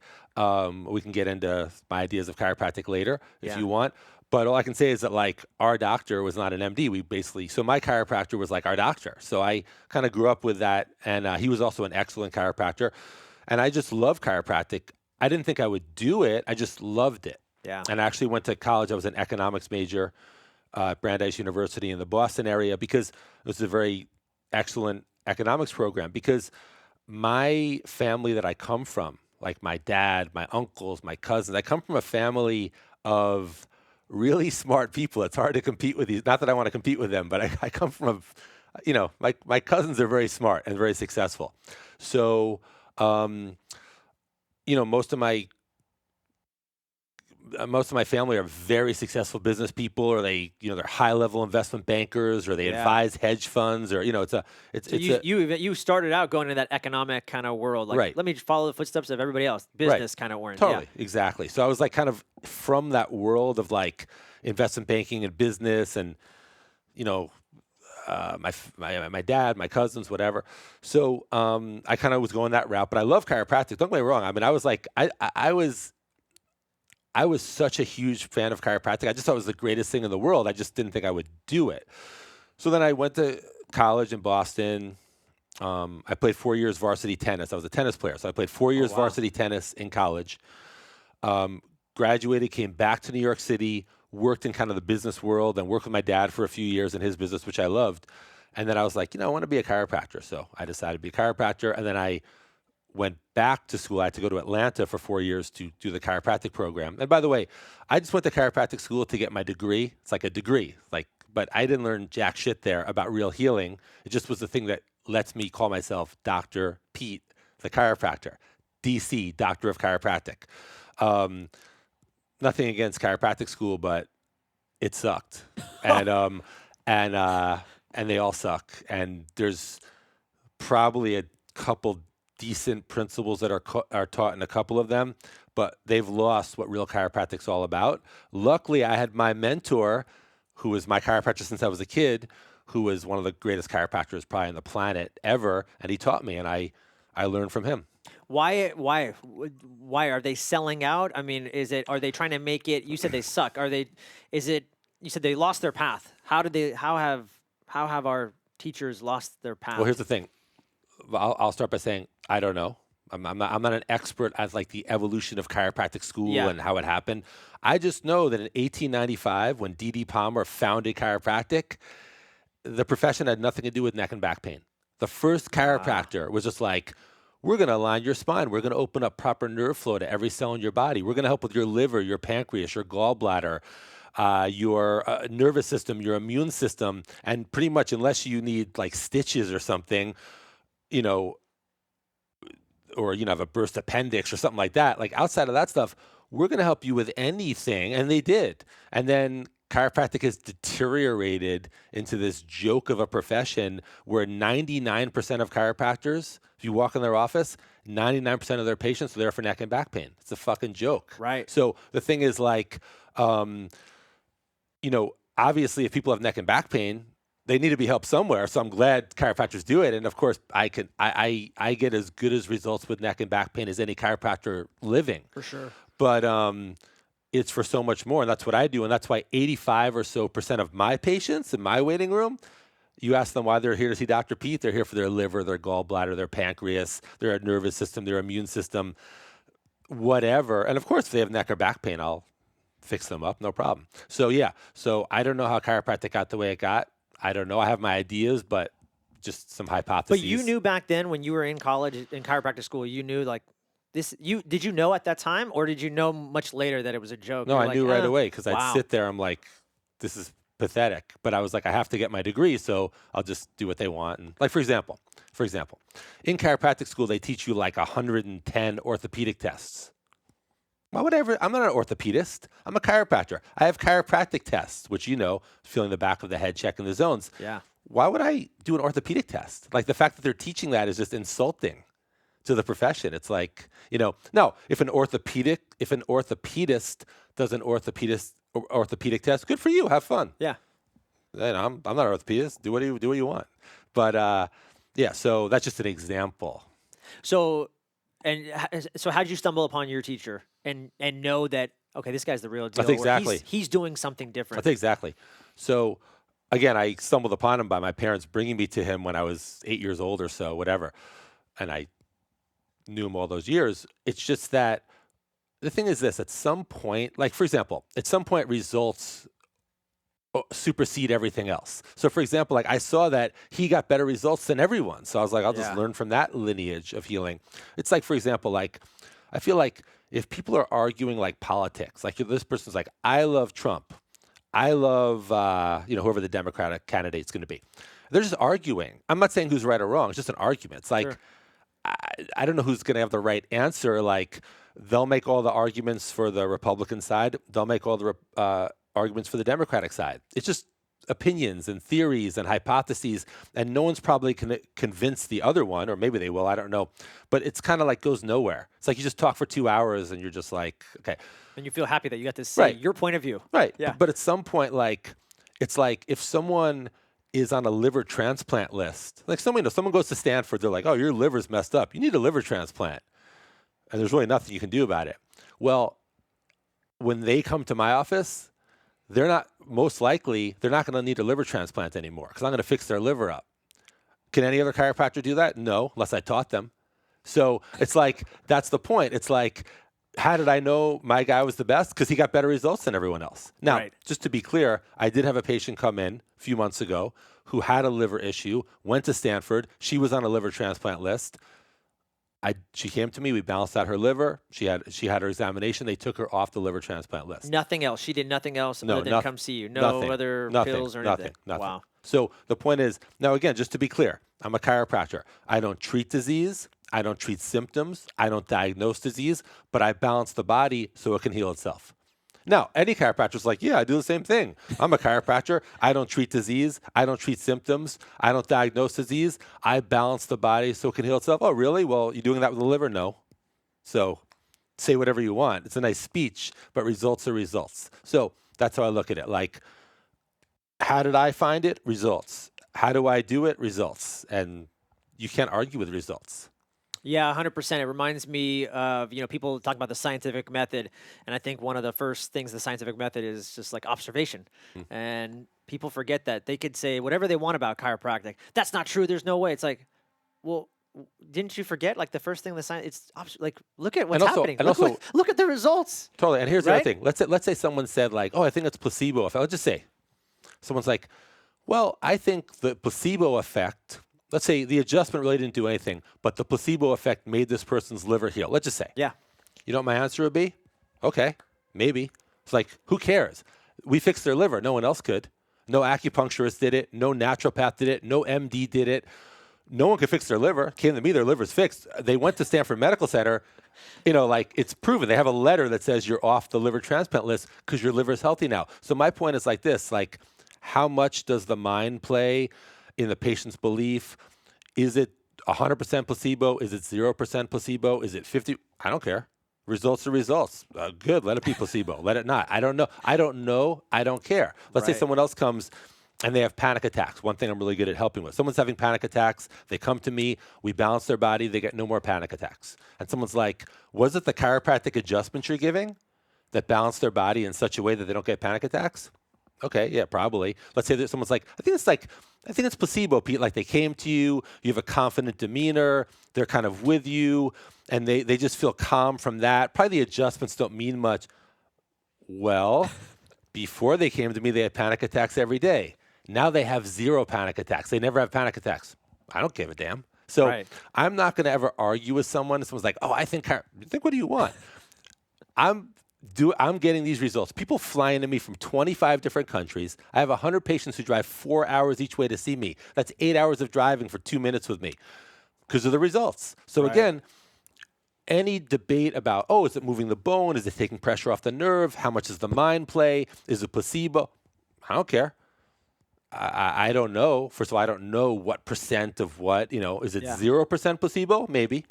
Speaker 1: We can get into my ideas of chiropractic later if
Speaker 2: yeah,
Speaker 1: you want. But all I can say is that like our doctor was not an MD. We basically, so my chiropractor was like our doctor. So I kind of grew up with that, and he was also an excellent chiropractor. And I just love chiropractic. I didn't think I would do it. I just loved it.
Speaker 2: yeah.
Speaker 1: And I actually went to college. I was an economics major at Brandeis University in the Boston area because it was a very excellent economics program. Because my family that I come from, like my dad, my uncles, my cousins, I come from a family of really smart people. It's hard to compete with these. Not that I want to compete with them, but I come from my cousins are very smart and very successful. So, um, most of my family are very successful business people, or they're high level investment bankers, or they
Speaker 2: Yeah.
Speaker 1: advise hedge funds, or
Speaker 2: So you started out going into that economic kind of world, like
Speaker 1: right,
Speaker 2: let me follow the footsteps of everybody else,
Speaker 1: right,
Speaker 2: business kind of oriented. Yeah.
Speaker 1: totally, exactly. So I was like kind of from that world of like investment banking and business, and you know, my dad, my cousins, whatever. So I kind of was going that route, but I love chiropractic. Don't get me wrong. I mean, I was like, I was such a huge fan of chiropractic. I just thought it was the greatest thing in the world. I just didn't think I would do it. So then I went to college in Boston. I played 4 years varsity tennis. I was a tennis player. So I played four
Speaker 2: Oh
Speaker 1: years
Speaker 2: wow.
Speaker 1: varsity tennis in college. Um, Graduated, came back to New York City, worked in kind of the business world, and worked with my dad for a few years in his business, which I loved. And then I was like, I want to be a chiropractor. So I decided to be a chiropractor. And then I went back to school. I had to go to Atlanta for 4 years to do the chiropractic program. And by the way, I just went to chiropractic school to get my degree. It's like a degree, but I didn't learn jack shit there about real healing. It just was the thing that lets me call myself Dr. Pete, the chiropractor, DC, Doctor of Chiropractic. Um, Nothing against chiropractic school, but it sucked, and and uh, and they all suck. And there's probably a couple decent principles that are taught in a couple of them, but they've lost what real chiropractic's all about. Luckily, I had my mentor, who was my chiropractor since I was a kid, who was one of the greatest chiropractors probably on the planet ever, and he taught me, and I learned from him.
Speaker 2: Why are they selling out? I mean, are they trying to make it? You said they suck. Is it? You said they lost their path. How have our teachers lost their
Speaker 1: Well,
Speaker 2: path?
Speaker 1: here's the thing. I'll start by saying I don't know. I'm not an expert at like the evolution of chiropractic school
Speaker 2: Yeah.
Speaker 1: and how it happened. I just know that in 1895, when D.D. Palmer founded chiropractic, the profession had nothing to do with neck and back pain. The first
Speaker 2: Ah,
Speaker 1: chiropractor was just like, we're going to align your spine. We're going to open up proper nerve flow to every cell in your body. We're going to help with your liver, your pancreas, your gallbladder, your nervous system, your immune system. And pretty much, unless you need like stitches or something, you know, or have a burst appendix or something like that, like outside of that stuff, we're going to help you with anything. And they did. And then chiropractic has deteriorated into this joke of a profession where 99% of chiropractors, if you walk in their office, 99% of their patients are there for neck and back pain. It's a fucking joke.
Speaker 2: right.
Speaker 1: So the thing is like, um, obviously if people have neck and back pain, they need to be helped somewhere. So I'm glad chiropractors do it. And of course I get as good as results with neck and back pain as any chiropractor living.
Speaker 2: For sure.
Speaker 1: But it's for so much more. And that's what I do. And that's why 85 or so percent of my patients in my waiting room, you ask them why they're here to see Dr. Pete, they're here for their liver, their gallbladder, their pancreas, their nervous system, their immune system, whatever. And of course, if they have neck or back pain, I'll fix them up, no problem. So yeah, so I don't know how chiropractic got the way it got. I don't know. I have my ideas, but just some hypotheses.
Speaker 2: But you knew back then when you were in college in chiropractic school, you knew like this. Did you know at that time, or did you know much later that it was a joke?
Speaker 1: No,
Speaker 2: You're
Speaker 1: I
Speaker 2: like,
Speaker 1: knew right away because I'd
Speaker 2: wow.
Speaker 1: sit there. I'm like, this is pathetic. But I was like, I have to get my degree, so I'll just do what they want. And like, for example, in chiropractic school, they teach you like 110 orthopedic tests. Why would I ever? I'm not an orthopedist. I'm a chiropractor. I have chiropractic tests, which feeling the back of the head, checking the zones.
Speaker 2: Yeah.
Speaker 1: Why would I do an orthopedic test? Like the fact that they're teaching that is just insulting to the profession. It's like, no, if an orthopedist does an orthopedic test. Good for you. Have fun.
Speaker 2: Yeah.
Speaker 1: And I'm not an orthopedist. Do what you want. But yeah, so that's just an example.
Speaker 2: So, so how did you stumble upon your teacher and know that okay, this guy's the real
Speaker 1: That's
Speaker 2: deal, or
Speaker 1: exactly.
Speaker 2: he's doing something different?
Speaker 1: That's exactly. So again, I stumbled upon him by my parents bringing me to him when I was 8 years old or so, whatever. And I knew him all those years. It's just that the thing is this: at some point, like for example, at some point, results supersede everything else. So, for example, like I saw that he got better results than everyone. So I was like, I'll just
Speaker 2: Yeah.
Speaker 1: learn from that lineage of healing. It's like, for example, like I feel like if people are arguing like politics, like this person's like, I love Trump, I love whoever the Democratic candidate's going to be. They're just arguing. I'm not saying who's right or wrong. It's just an argument. It's like
Speaker 2: Sure.
Speaker 1: I, I don't know who's going to have the right answer. Like they'll make all the arguments for the Republican side. They'll make all the arguments for the Democratic side. It's just opinions and theories and hypotheses, and no one's probably convinced the other one, or maybe they will. I don't know. But it's kind of like goes nowhere. It's like you just talk for 2 hours and you're just like, okay,
Speaker 2: And you feel happy that you got to say
Speaker 1: right,
Speaker 2: your point of view.
Speaker 1: right.
Speaker 2: Yeah.
Speaker 1: But at some point, like it's like if someone is on a liver transplant list, like someone goes to Stanford, they're like, oh, your liver's messed up. You need a liver transplant, and there's really nothing you can do about it. Well, when they come to my office, they're not going to need a liver transplant anymore because I'm going to fix their liver up. Can any other chiropractor do that? No, unless I taught them. So it's like, that's the point. It's like, how did I know my guy was the best? Because he got better results than everyone else. Now,
Speaker 2: Right.
Speaker 1: just to be clear, I did have a patient come in a few months ago who had a liver issue, went to Stanford. She was on a liver transplant list. She came to me. We balanced out her liver. She had her examination. They took her off the liver transplant list.
Speaker 2: Nothing else. She did nothing else
Speaker 1: No,
Speaker 2: other than come see you. No
Speaker 1: nothing,
Speaker 2: other
Speaker 1: nothing,
Speaker 2: pills or
Speaker 1: nothing,
Speaker 2: anything.
Speaker 1: nothing.
Speaker 2: Wow.
Speaker 1: So the point is, now again, just to be clear, I'm a chiropractor. I don't treat disease. I don't treat symptoms. I don't diagnose disease, but I balance the body so it can heal itself. Now, any chiropractor's like, yeah, I do the same thing. I'm a chiropractor. I don't treat disease. I don't treat symptoms. I don't diagnose disease. I balance the body so it can heal itself. Oh, really? Well, you're doing that with the liver? No. So say whatever you want. It's a nice speech, but results are results. So that's how I look at it. Like, how did I find it? Results. How do I do it? Results. And you can't argue with results.
Speaker 2: Yeah, 100%. It reminds me of, people talk about the scientific method. And I think one of the first things the scientific method is just like observation. And people forget that. They could say whatever they want about chiropractic. That's not true. There's no way. It's like, well, didn't you forget like the first thing the science? It's like look at what's happening. Look at the results.
Speaker 1: Totally. And here's the
Speaker 2: Right?
Speaker 1: other thing. Let's say someone said like, oh, I think it's placebo effect. Let's just say someone's like, well, I think the placebo effect. Let's say the adjustment really didn't do anything, but the placebo effect made this person's liver heal. Let's just say.
Speaker 2: Yeah.
Speaker 1: You know what my answer would be? Okay, maybe. It's like, who cares? We fixed their liver. No one else could. No acupuncturist did it. No naturopath did it. No MD did it. No one could fix their liver. Came to me, their liver's fixed. They went to Stanford Medical Center. Like it's proven. They have a letter that says you're off the liver transplant list because your liver's healthy now. So my point is like this, like how much does the mind play in the patient's belief? Is it 100% placebo? Is it 0% placebo? Is it 50? I don't care. Results are results. Good. Let it be placebo. Let it not. I don't know. I don't know. I don't care. Let's say
Speaker 2: Right.
Speaker 1: someone else comes and they have panic attacks. One thing I'm really good at helping with. Someone's having panic attacks. They come to me. We balance their body. They get no more panic attacks. And someone's like, was it the chiropractic adjustments you're giving that balance their body in such a way that they don't get panic attacks? Okay, yeah, probably. Let's say that someone's like, I think it's placebo, Pete. Like they came to you, you have a confident demeanor, they're kind of with you, and they just feel calm from that. Probably the adjustments don't mean much. Well, before they came to me, they had panic attacks every day. Now they have 0 panic attacks. They never have panic attacks. I don't give a damn. So
Speaker 2: Right.
Speaker 1: I'm not going to ever argue with someone. Someone's like, oh, I think, what do you want? I'm getting these results. People fly into me from 25 different countries. I have 100 patients who drive 4 hours each way to see me. That's 8 hours of driving for 2 minutes with me because of the results. So
Speaker 2: Right.
Speaker 1: again, any debate about, oh, is it moving the bone? Is it taking pressure off the nerve? How much does the mind play? Is it placebo? I don't care. I don't know. First of all, I don't know what percent of what, is it
Speaker 2: Yeah.
Speaker 1: 0% placebo? Maybe.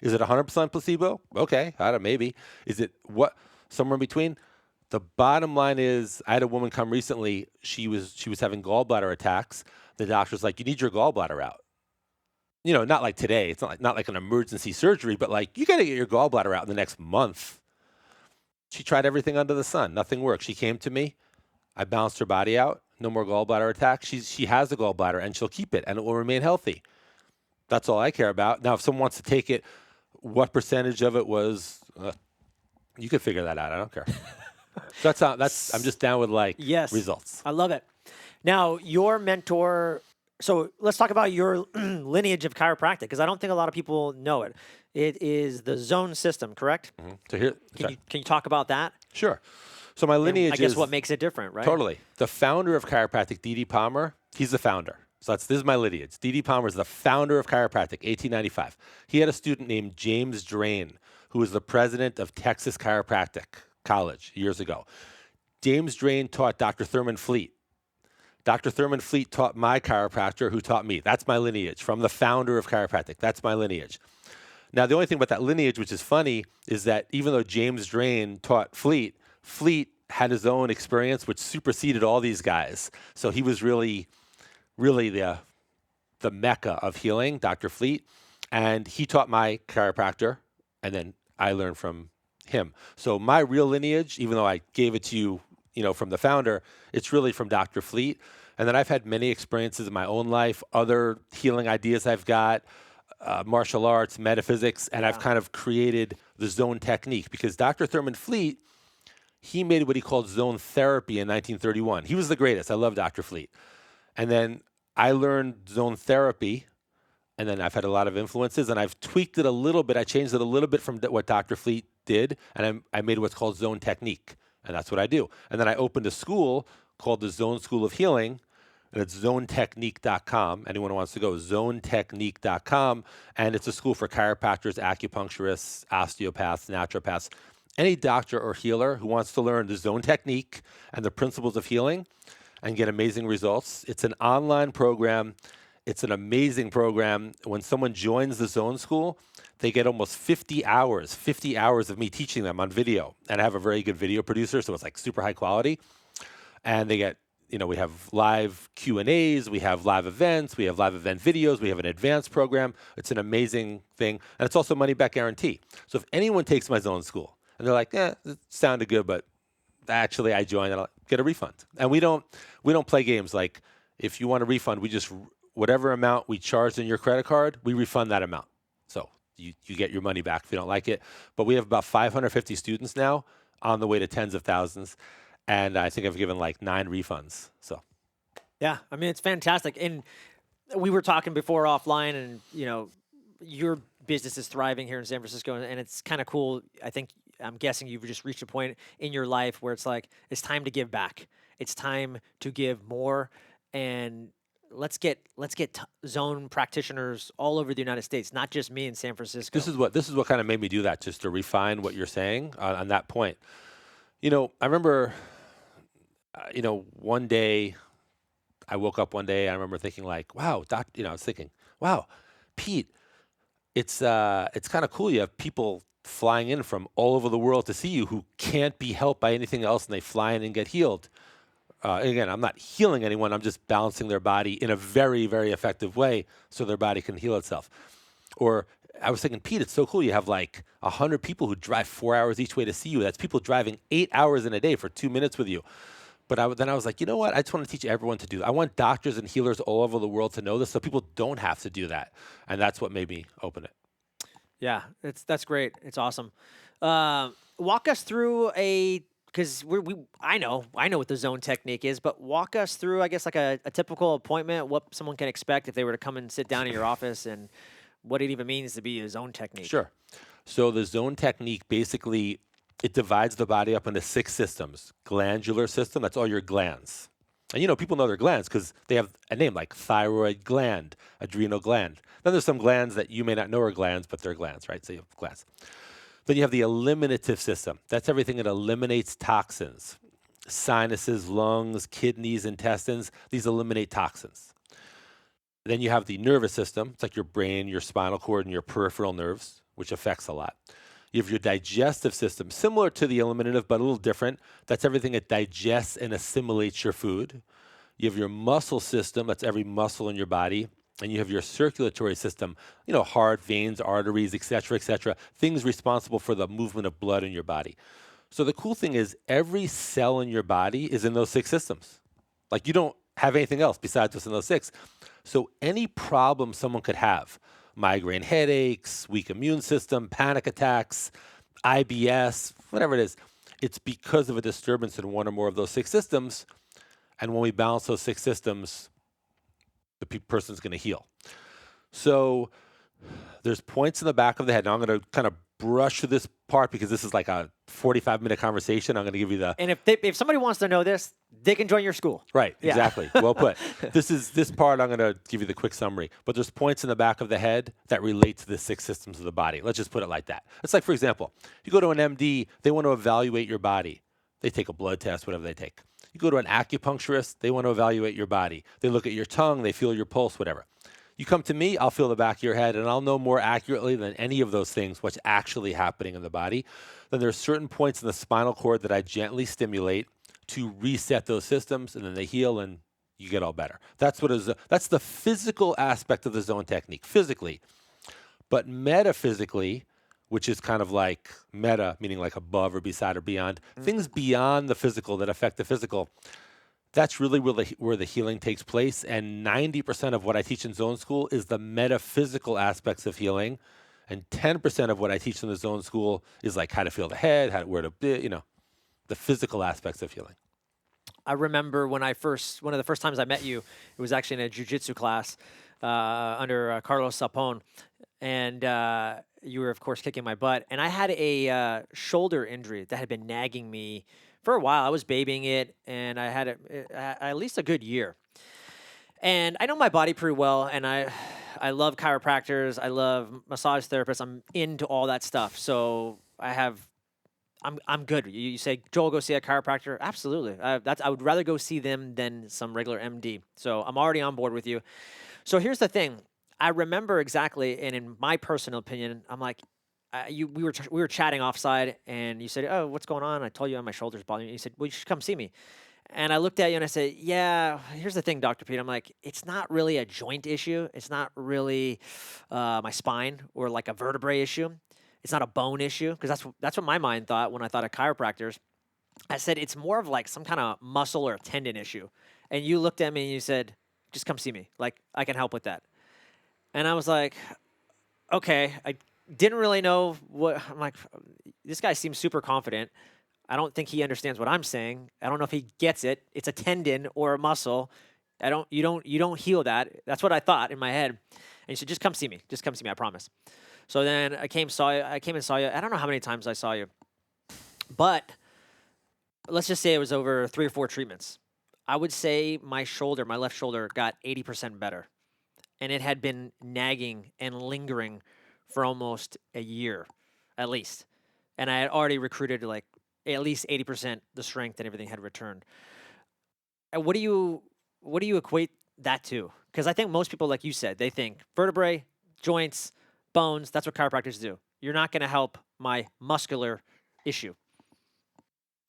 Speaker 1: Is it 100% placebo? Okay, I don't maybe. Is it what somewhere in between? The bottom line is, I had a woman come recently. She was having gallbladder attacks. The doctor's like, "You need your gallbladder out." Not like today. It's not like an emergency surgery, but like you got to get your gallbladder out in the next month. She tried everything under the sun. Nothing worked. She came to me. I bounced her body out. No more gallbladder attacks. She has a gallbladder and she'll keep it and it will remain healthy. That's all I care about. Now, if someone wants to take it, what percentage of it was? You could figure that out. I don't care. So that's. I'm just down with like
Speaker 2: Yes,
Speaker 1: results.
Speaker 2: I love it. Now, your mentor. So let's talk about your lineage of chiropractic because I don't think a lot of people know it. It is the zone system, correct?
Speaker 1: So here,
Speaker 2: Can
Speaker 1: sorry.
Speaker 2: you talk about that?
Speaker 1: Sure. So my
Speaker 2: And
Speaker 1: lineage
Speaker 2: I guess
Speaker 1: is
Speaker 2: what makes it different, right?
Speaker 1: totally the founder of chiropractic, D.D. Palmer. He's the founder. So this is my lineage. D.D. Palmer is the founder of chiropractic, 1895. He had a student named James Drain, who was the president of Texas Chiropractic College years ago. James Drain taught Dr. Thurman Fleet. Dr. Thurman Fleet taught my chiropractor, who taught me. That's my lineage from the founder of chiropractic. That's my lineage. Now, the only thing about that lineage, which is funny, is that even though James Drain taught Fleet, Fleet had his own experience, which superseded all these guys. So he was really the mecca of healing, Dr. Fleet. And he taught my chiropractor, and then I learned from him. So my real lineage, even though I gave it to you, from the founder, it's really from Dr. Fleet. And then I've had many experiences in my own life, other healing ideas I've got, martial arts, metaphysics, and I've kind of created the zone technique because Dr. Thurman Fleet, he made what he called zone therapy in 1931. He was the greatest. I love Dr. Fleet. And then I learned zone therapy, and then I've had a lot of influences, and I've tweaked it a little bit. I changed it a little bit from what Dr. Fleet did, and I made what's called zone technique, and that's what I do. And then I opened a school called the Zone School of Healing, and it's zonetechnique.com. Anyone who wants to go, zonetechnique.com, and it's a school for chiropractors, acupuncturists, osteopaths, naturopaths, any doctor or healer who wants to learn the zone technique and the principles of healing and get amazing results. It's an online program. It's an amazing program. When someone joins the Zone School, they get almost 50 hours of me teaching them on video. And I have a very good video producer, so it's like super high quality. And they get, we have live Q&As, we have live events, we have live event videos, we have an advanced program. It's an amazing thing. And it's also money back guarantee. So if anyone takes my Zone School and they're like, it sounded good, but actually I joined and I'll get a refund. And we don't play games. Like if you want a refund, we just, whatever amount we charged in your credit card, we refund that amount. So you get your money back if you don't like it. But we have about 550 students now on the way to tens of thousands. And I think I've given like 9 refunds. So
Speaker 2: Yeah, I mean, it's fantastic. And we were talking before offline, and, your business is thriving here in San Francisco, and it's kind of cool. I'm guessing you've just reached a point in your life where it's like, it's time to give back. It's time to give more. And let's get zone practitioners all over the United States, not just me in San Francisco.
Speaker 1: this is what kind of made me do that, just to refine what you're saying on that point. I remember, one day, I woke up one day, I remember thinking like, wow, I was thinking, wow, Pete, it's kind of cool. You have people flying in from all over the world to see you who can't be helped by anything else, and they fly in and get healed. Again, I'm not healing anyone. I'm just balancing their body in a very, very effective way so their body can heal itself. Or I was thinking, Pete, it's so cool. You have like 100 people who drive 4 hours each way to see you. That's people driving 8 hours in a day for 2 minutes with you. But then I was like, you know what? I just want to teach everyone to do that. I want doctors and healers all over the world to know this so people don't have to do that. And that's what made me open it.
Speaker 2: Yeah, that's great. It's awesome. Walk us through because I know what the zone technique is, but walk us through, I guess, like a typical appointment, what someone can expect if they were to come and sit down in your office, and what it even means to be a zone technique.
Speaker 1: Sure. So the zone technique, basically, it divides the body up into 6 systems. Glandular system, that's all your glands. And people know their glands because they have a name like thyroid gland, adrenal gland. Then there's some glands that you may not know are glands, but they're glands, right? So you have glands. Then you have the eliminative system. That's everything that eliminates toxins. Sinuses, lungs, kidneys, intestines, these eliminate toxins. Then you have the nervous system. It's like your brain, your spinal cord, and your peripheral nerves, which affects a lot. You have your digestive system, similar to the eliminative, but a little different. That's everything that digests and assimilates your food. You have your muscle system, that's every muscle in your body. And you have your circulatory system, heart, veins, arteries, et cetera, things responsible for the movement of blood in your body. So the cool thing is every cell in your body is in those six systems. Like you don't have anything else besides what's in those six. So any problem someone could have, migraine headaches, weak immune system, panic attacks, IBS, whatever it is, it's because of a disturbance in one or more of those six systems. And when we balance those six systems, the person's going to heal. So there's points in the back of the head. Now I'm going to kind of brush through this part because this is like a 45-minute conversation. I'm going to give you the
Speaker 2: And if somebody wants to know this, they can join your school.
Speaker 1: right.
Speaker 2: Yeah.
Speaker 1: Exactly. Well put. This part. I'm going to give you the quick summary. But there's points in the back of the head that relate to the six systems of the body. Let's just put it like that. It's like, for example, you go to an MD. They want to evaluate your body. They take a blood test, whatever they take. You go to an acupuncturist. They want to evaluate your body. They look at your tongue. They feel your pulse, whatever. You come to me, I'll feel the back of your head, and I'll know more accurately than any of those things what's actually happening in the body. Then there's certain points in the spinal cord that I gently stimulate to reset those systems, and then they heal, and you get all better. That's the physical aspect of the zone technique, physically. But metaphysically, which is kind of like meta, meaning like above or beside or beyond, things beyond the physical that affect the physical, that's really where the healing takes place. And 90% of what I teach in zone school is the metaphysical aspects of healing. And 10% of what I teach in the zone school is like how to feel the head, where to, the physical aspects of healing.
Speaker 2: I remember one of the first times I met you, it was actually in a jiu-jitsu class under Carlos Sapon. And you were, of course, kicking my butt. And I had a shoulder injury that had been nagging me for a while. I was babying it, and I had it at least a good year. And I know my body pretty well, and I love chiropractors. I love massage therapists. I'm into all that stuff. So I'm good. You say, Joel, go see a chiropractor? Absolutely. I would rather go see them than some regular MD. So I'm already on board with you. So here's the thing. I remember exactly, and in my personal opinion, I'm like, we were chatting offside, and you said, "Oh, what's going on?" I told you my shoulders bothering me. You said, "Well, you should come see me." And I looked at you and I said, "Yeah, here's the thing, Doctor Pete." I'm like, "It's not really a joint issue. It's not really my spine or like a vertebrae issue. It's not a bone issue because that's what my mind thought when I thought of chiropractors." I said, "It's more of like some kind of muscle or tendon issue." And you looked at me and you said, "Just come see me. Like I can help with that." And I was like, okay, I didn't really know what. I'm like, this guy seems super confident. I don't think he understands what I'm saying. I don't know if he gets it. It's a tendon or a muscle. You don't heal that. That's what I thought in my head. And he said, just come see me. Just come see me. I promise. So then I came and saw you. I don't know how many times I saw you, but let's just say it was over 3 or 4 treatments. I would say my left shoulder got 80% better. And it had been nagging and lingering for almost a year, at least. And I had already recruited like at least 80% the strength and everything had returned. And what do you equate that to? Because I think most people, like you said, they think vertebrae, joints, bones. That's what chiropractors do. You're not going to help my muscular issue.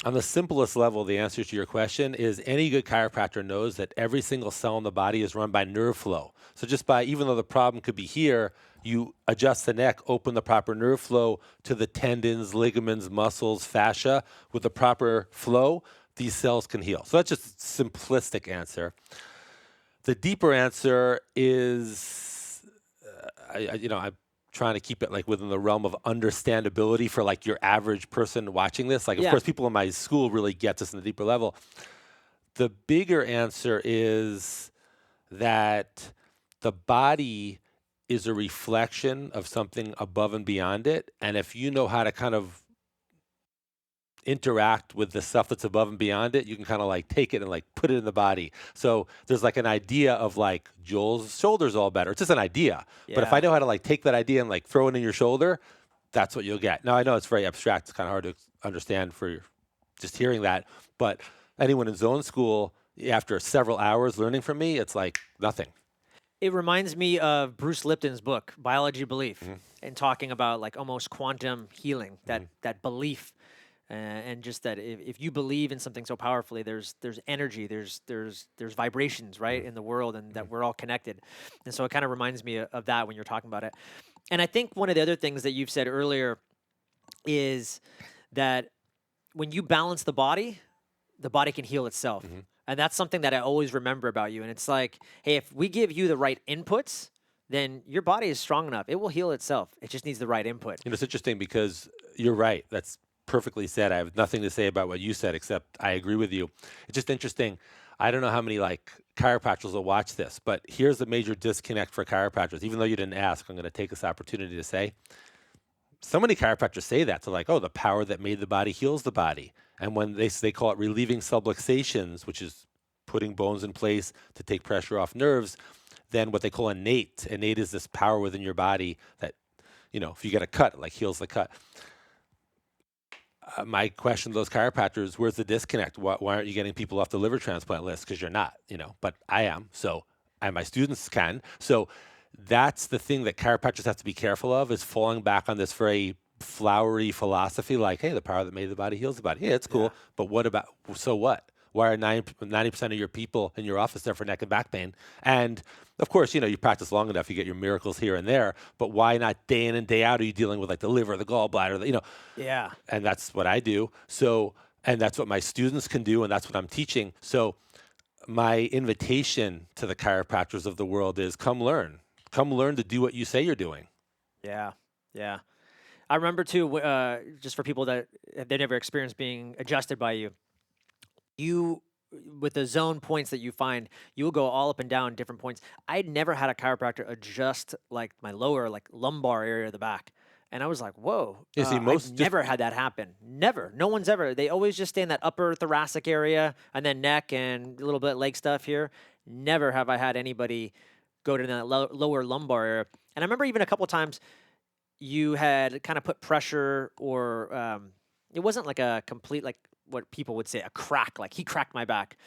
Speaker 1: On the simplest level, the answer to your question is any good chiropractor knows that every single cell in the body is run by nerve flow. So even though the problem could be here, you adjust the neck, open the proper nerve flow to the tendons, ligaments, muscles, fascia. With the proper flow, these cells can heal. So that's just a simplistic answer. The deeper answer is, I'm trying to keep it like within the realm of understandability for like your average person watching this. Like, of
Speaker 2: Yeah.
Speaker 1: course, people in my school really get this in a deeper level. The bigger answer is that the body is a reflection of something above and beyond it. And if you know how to kind of interact with the stuff that's above and beyond it, you can kind of like take it and like put it in the body. So there's like an idea of like Joel's shoulder's all better. It's just an idea. But if I
Speaker 2: Yeah.
Speaker 1: know how to like take that idea and like throw it in your shoulder, that's what you'll get. Now I know it's very abstract. It's kind of hard to understand for just hearing that. But anyone in zone school, after several hours learning from me, it's like nothing.
Speaker 2: It reminds me of Bruce Lipton's book, Biology of Belief,
Speaker 1: Mhm,
Speaker 2: and talking about like almost quantum healing, that
Speaker 1: mhm,
Speaker 2: that belief, and just that if you believe in something so powerfully, there's energy, there's vibrations right
Speaker 1: mhm,
Speaker 2: in the world, and that
Speaker 1: mhm.
Speaker 2: we're all connected. And so it kind of reminds me of that when you're talking about it. And I think one of the other things that you've said earlier is that when you balance the body can heal itself.
Speaker 1: Mhm.
Speaker 2: And that's something that I always remember about you. And it's like, hey, if we give you the right inputs, then your body is strong enough. It will heal itself. It just needs the right input.
Speaker 1: It's interesting because you're right. That's perfectly said. I have nothing to say about what you said, except I agree with you. It's just interesting. I don't know how many like chiropractors will watch this, but here's a major disconnect for chiropractors. Even though you didn't ask, I'm going to take this opportunity to say so many chiropractors say that. So like, oh, the power that made the body heals the body. And when they call it relieving subluxations, which is putting bones in place to take pressure off nerves, then what they call innate. Innate is this power within your body that, if you get a cut, it like heals the cut. My question to those chiropractors, where's the disconnect? Why aren't you getting people off the liver transplant list? Because you're not, but I am. So, and my students can. So that's the thing that chiropractors have to be careful of, is falling back on this very flowery philosophy like, hey, the power that made the body heals the body. Yeah, it's
Speaker 2: Yeah.
Speaker 1: cool. But what about, so what? Why are 90% of your people in your office there for neck and back pain? And of course, you practice long enough, you get your miracles here and there, but why not day in and day out are you dealing with like the liver, the gallbladder,
Speaker 2: Yeah.
Speaker 1: and that's what I do. So, and that's what my students can do, and that's what I'm teaching. So, my invitation to the chiropractors of the world is come learn to do what you say you're doing.
Speaker 2: Yeah. Yeah. I remember too, just for people that they never experienced being adjusted by you, you with the zone points that you find, you will go all up and down different points. I'd never had a chiropractor adjust like my lower, like lumbar area of the back. And I was like, whoa,
Speaker 1: You see,
Speaker 2: I've
Speaker 1: most just
Speaker 2: never had that happen. Never. No one's ever. They always just stay in that upper thoracic area and then neck and a little bit leg stuff here. Never have I had anybody go to that lower lumbar area. And I remember even a couple times you had kind of put pressure, or it wasn't like a complete, like what people would say, a crack. Like he cracked my back,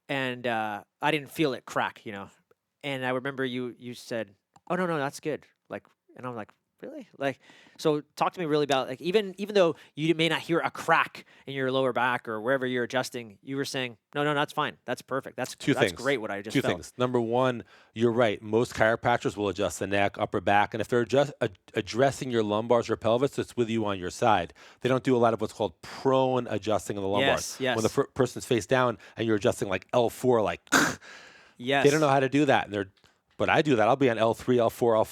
Speaker 2: and I didn't feel it crack. And I remember you said, "Oh no, no, that's good." Like, and I'm like, "Really?" Like, so talk to me really about, like, even though you may not hear a crack in your lower back or wherever you're adjusting, you were saying, "No, no, that's fine. That's perfect.
Speaker 1: two
Speaker 2: That's
Speaker 1: things.
Speaker 2: great. What I just
Speaker 1: Two
Speaker 2: felt."
Speaker 1: things. Number one, you're right. Most chiropractors will adjust the neck, upper back, and if they're just addressing your lumbars or pelvis, it's with you on your side. They don't do a lot of what's called prone adjusting of the lumbars.
Speaker 2: Yes,
Speaker 1: When the
Speaker 2: yes,
Speaker 1: person's face down and you're adjusting like L4, like they don't know
Speaker 2: yes.
Speaker 1: how to do that. But I do that. I'll be on L3, L4,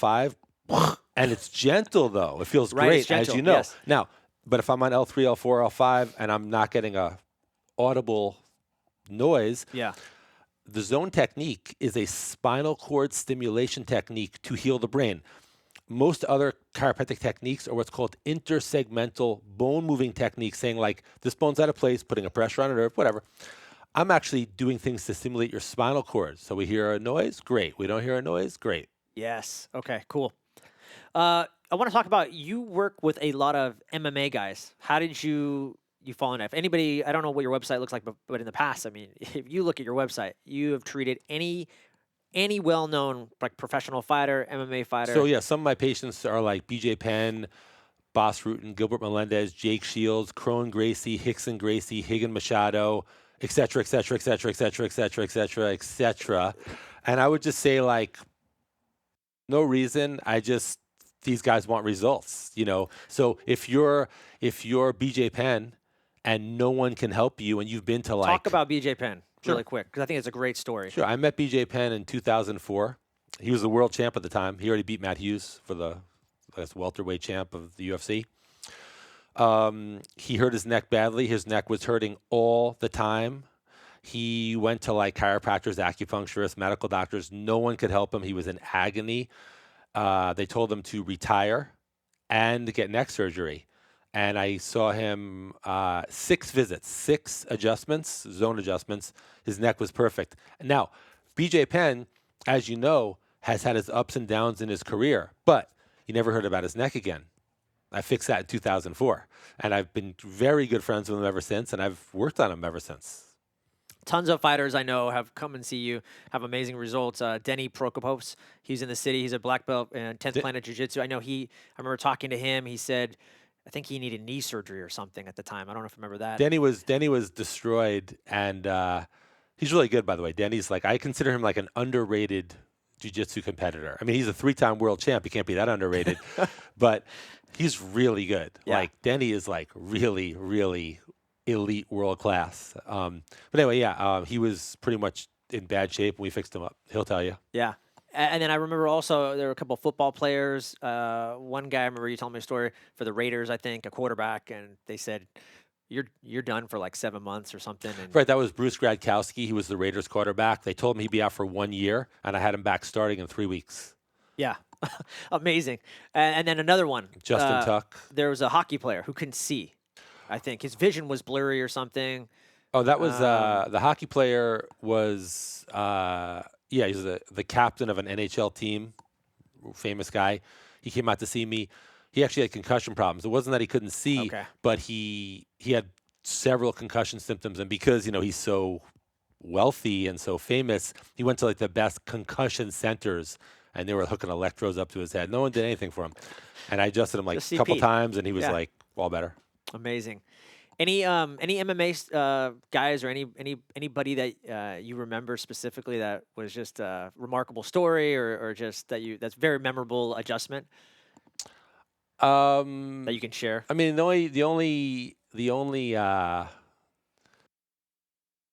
Speaker 1: L5, and it's gentle though. It feels
Speaker 2: Right. It's
Speaker 1: great, as
Speaker 2: gentle.
Speaker 1: you know.
Speaker 2: Yes.
Speaker 1: Now, but if I'm on L3, L4, L5, and I'm not getting a audible noise,
Speaker 2: Yeah.
Speaker 1: the zone technique is a spinal cord stimulation technique to heal the brain. Most other chiropractic techniques are what's called intersegmental bone moving techniques, saying like this bone's out of place, putting a pressure on a nerve, whatever. I'm actually doing things to stimulate your spinal cord. So we hear a noise, great. We don't hear a noise, great.
Speaker 2: Yes. Okay. Cool. I want to talk about, you work with a lot of MMA guys. How did you fall in that? If anybody, I don't know what your website looks like, but in the past, I mean, if you look at your website, you have treated any well-known like professional fighter, MMA
Speaker 1: So
Speaker 2: fighter.
Speaker 1: yeah, some of my patients are like BJ Penn, Boss Rutan, Gilbert Melendez, Jake Shields, Crone Gracie, Hickson Gracie, Higgin Machado, et cetera, et cetera, et cetera, et cetera, et cetera, et cetera, et cetera. And I would just say like, no reason. These guys want results. So if you're BJ Penn and no one can help you and you've been to
Speaker 2: Talk
Speaker 1: like
Speaker 2: about BJ Penn
Speaker 1: sure,
Speaker 2: really quick, because I think it's a great story.
Speaker 1: sure. I met BJ Penn in 2004. He was the world champ at the time. He already beat Matt Hughes for the I guess, welterweight champ of the UFC. He hurt his neck badly. His neck was hurting all the time. He went to like chiropractors, acupuncturists, medical doctors. No one could help him. He was in agony. They told him to retire and get neck surgery. And I saw him 6 visits, 6 adjustments, zone adjustments. His neck was perfect. Now, BJ Penn, as you know, has had his ups and downs in his career, but you never heard about his neck again. I fixed that in 2004. And I've been very good friends with him ever since, and I've worked on him ever since.
Speaker 2: Tons of fighters I know have come and see you, have amazing results. Denny Prokopovs, he's in the city. He's a black belt in 10th
Speaker 1: D-
Speaker 2: Planet Jiu-Jitsu. I remember talking to him. He said, I think he needed knee surgery or something at the time. I don't know if you remember that.
Speaker 1: Denny was destroyed, and he's really good, by the way. Denny's like, I consider him like an underrated jiu-jitsu competitor. I mean, he's a three-time world champ. He can't be that underrated, but he's really good.
Speaker 2: Yeah.
Speaker 1: Like Denny is like really, really elite world class. But anyway, yeah, he was pretty much in bad shape, and we fixed him up. He'll tell you.
Speaker 2: Yeah. And then I remember also there were a couple of football players. One guy, I remember you telling me a story for the Raiders, I think, a quarterback, and they said, you're done for like 7 months or something. And
Speaker 1: Right, that was Bruce Gradkowski. He was the Raiders quarterback. They told him he'd be out for 1 year, and I had him back starting in 3 weeks.
Speaker 2: yeah, amazing. And then another one.
Speaker 1: Justin Tuck.
Speaker 2: There was a hockey player who couldn't see. I think his vision was blurry or something.
Speaker 1: Oh, that was the hockey player was yeah, he's the captain of an NHL team, famous guy. He came out to see me. He actually had concussion problems. It wasn't that he couldn't see,
Speaker 2: Okay.
Speaker 1: but he had several concussion symptoms, and because he's so wealthy and so famous, he went to like the best concussion centers, and they were hooking electrodes up to his head. No one did anything for him, and I adjusted him like
Speaker 2: Just
Speaker 1: a couple
Speaker 2: CP.
Speaker 1: times, and he was
Speaker 2: Yeah.
Speaker 1: like all better.
Speaker 2: Amazing. Any MMA guys or anybody that you remember specifically that was just a remarkable story or just that's very memorable adjustment that you can share?
Speaker 1: I mean, the only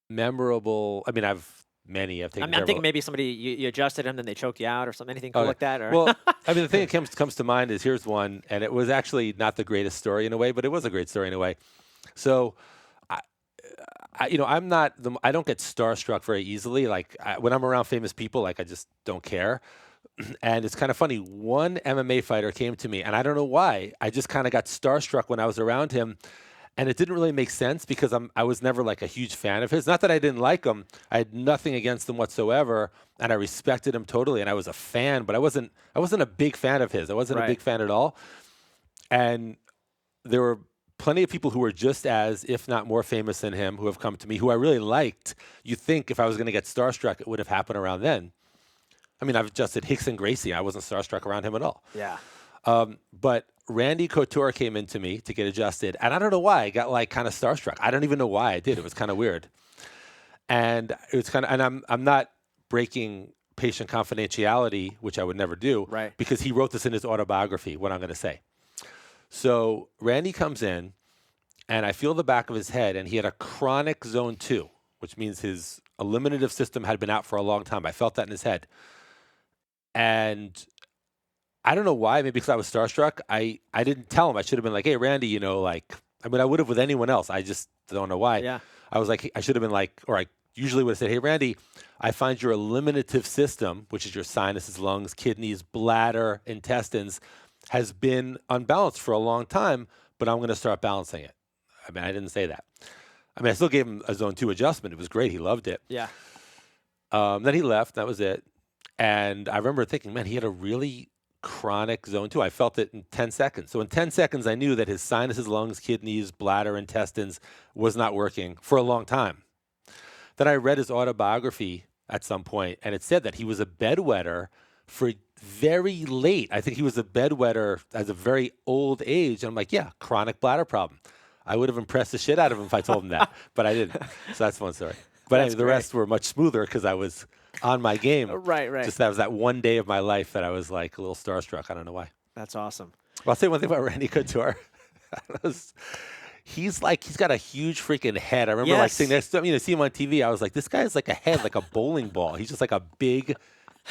Speaker 1: memorable. I mean, I've many. I've taken
Speaker 2: I'm
Speaker 1: care of.
Speaker 2: thinking maybe somebody you adjusted them, then they choked you out or something. Anything cool
Speaker 1: Okay.
Speaker 2: like that? Or
Speaker 1: Well, I mean, the thing that comes to mind is here's one, and it was actually not the greatest story in a way, but it was a great story in a way. So, I'm not I don't get starstruck very easily. Like when I'm around famous people, like I just don't care. And it's kind of funny. One MMA fighter came to me, and I don't know why. I just kind of got starstruck when I was around him, and it didn't really make sense because I was never like a huge fan of his. Not that I didn't like him. I had nothing against him whatsoever, and I respected him totally, and I was a fan. But I wasn't a big fan of his. I wasn't a
Speaker 2: Right.
Speaker 1: big fan at all. And there were plenty of people who were just as, if not more famous than him, who have come to me, who I really liked. You think if I was going to get starstruck, it would have happened around then. I mean, I've adjusted Hickson Gracie. I wasn't starstruck around him at all.
Speaker 2: Yeah.
Speaker 1: But Randy Couture came into me to get adjusted, and I don't know why I got like kind of starstruck. I don't even know why I did. It was kind of weird, and it was kind of. And I'm not breaking patient confidentiality, which I would never do,
Speaker 2: Right.
Speaker 1: because he wrote this in his autobiography. What I'm going to say. So Randy comes in, and I feel the back of his head, and he had a chronic zone 2, which means his eliminative system had been out for a long time. I felt that in his head. And I don't know why, maybe because I was starstruck. I didn't tell him. I should have been like, hey, Randy, like, I mean, I would have with anyone else. I just don't know why.
Speaker 2: Yeah.
Speaker 1: I was like, I should have been like, or I usually would have said, hey, Randy, I find your eliminative system, which is your sinuses, lungs, kidneys, bladder, intestines, has been unbalanced for a long time, but I'm going to start balancing it. I mean, I didn't say that. I mean, I still gave him a zone 2 adjustment. It was great. He loved it.
Speaker 2: Yeah.
Speaker 1: Then he left. That was it. And I remember thinking, man, he had a really chronic zone 2. I felt it in 10 seconds. So in 10 seconds, I knew that his sinuses, lungs, kidneys, bladder, intestines was not working for a long time. Then I read his autobiography at some point, and it said that he was a bedwetter for very late. I think he was a bedwetter at a very old age. And I'm like, yeah, chronic bladder problem. I would have impressed the shit out of him if I told him that, but I didn't. So that's one story. But
Speaker 2: That's
Speaker 1: anyway, the
Speaker 2: great.
Speaker 1: rest were much smoother because I was on my game.
Speaker 2: Right.
Speaker 1: Just that was that one day of my life that I was like a little starstruck. I don't know why.
Speaker 2: That's awesome.
Speaker 1: Well, I'll say one thing about Randy Couture. He's got a huge freaking head. I remember like
Speaker 2: Yes.
Speaker 1: sitting next to him, see him on TV. I was like, this guy's like a head, like a bowling ball. He's just like a big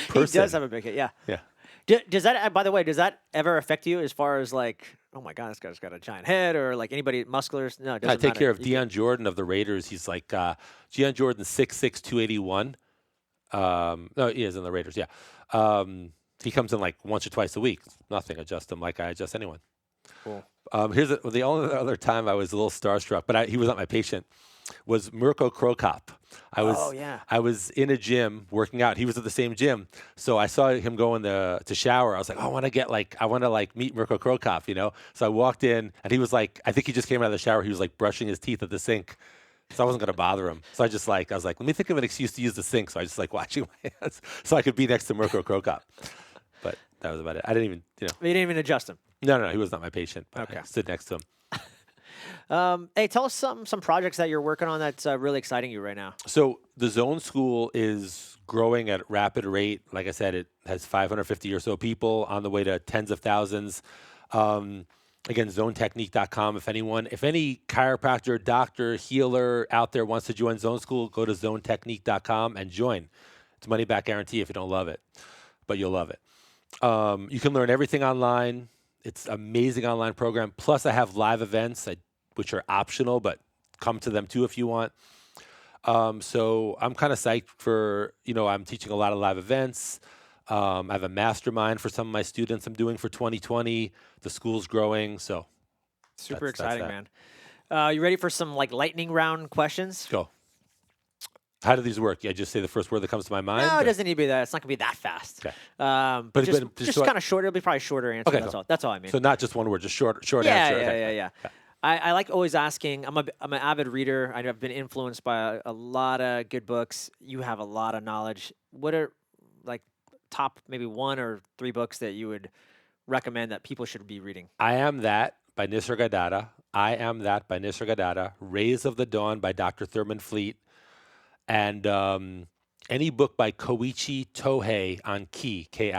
Speaker 1: person.
Speaker 2: He does have a big head. Yeah.
Speaker 1: Yeah.
Speaker 2: Does that, by the way, does that ever affect you as far as like, oh my God, this guy's got a giant head or like anybody muscular? No, it
Speaker 1: I
Speaker 2: doesn't
Speaker 1: take
Speaker 2: matter.
Speaker 1: care of
Speaker 2: You
Speaker 1: Deion Jordan of the Raiders. He's like Deion Jordan 6'6", 281. No, he is in the Raiders. Yeah. He comes in like once or twice a week. Nothing. Adjust him like I adjust anyone.
Speaker 2: Cool.
Speaker 1: Here's the only other time I was a little starstruck, but he was not my patient. Was Mirko Krokop.
Speaker 2: Oh, yeah.
Speaker 1: I was in a gym working out. He was at the same gym, so I saw him go in to shower. I was like, oh, I want to meet Mirko Krokop, So I walked in, and he was like, I think he just came out of the shower. He was like brushing his teeth at the sink, So I wasn't gonna bother him. So I was like, let me think of an excuse to use the sink. So I just like washing my hands so I could be next to Mirko Krokop. But that was about it. I didn't even,
Speaker 2: You didn't even adjust him.
Speaker 1: no, he was not my patient, but I
Speaker 2: Okay.
Speaker 1: stood next to him.
Speaker 2: Hey, tell us some projects that you're working on that's really exciting you right now.
Speaker 1: So the Zone School is growing at rapid rate. Like I said, it has 550 or so people on the way to tens of thousands. Again, zonetechnique.com. If any chiropractor, doctor, healer out there wants to join Zone School, go to zonetechnique.com and join. It's money back guarantee if you don't love it, but you'll love it. You can learn everything online. It's amazing online program. Plus, I have live events which are optional, but come to them too if you want. So I'm kind of psyched for, I'm teaching a lot of live events. I have a mastermind for some of my students I'm doing for 2020. The school's growing, so
Speaker 2: Super
Speaker 1: that's
Speaker 2: exciting,
Speaker 1: that.
Speaker 2: man. You ready for some like lightning round questions?
Speaker 1: Go. How do these work? Yeah, just say the first word that comes to my mind.
Speaker 2: No, it
Speaker 1: or-
Speaker 2: doesn't need to be that. It's not gonna be that fast.
Speaker 1: Okay.
Speaker 2: But
Speaker 1: But-
Speaker 2: just,
Speaker 1: but just
Speaker 2: just
Speaker 1: short-
Speaker 2: kind of short. It'll be probably a shorter answer.
Speaker 1: Okay,
Speaker 2: That's
Speaker 1: cool.
Speaker 2: all. That's all I mean.
Speaker 1: So not just one word, just short
Speaker 2: yeah,
Speaker 1: answer.
Speaker 2: yeah,
Speaker 1: Okay.
Speaker 2: yeah. I like always asking. I'm an avid reader. I've been influenced by a lot of good books. You have a lot of knowledge. What are like top maybe 1 or 3 books that you would recommend that people should be reading?
Speaker 1: I Am That by Nisargadatta. I Am That by Nisargadatta. Rays of the Dawn by Dr. Thurman Fleet. And any book by Koichi Tohei on Ki, Ki.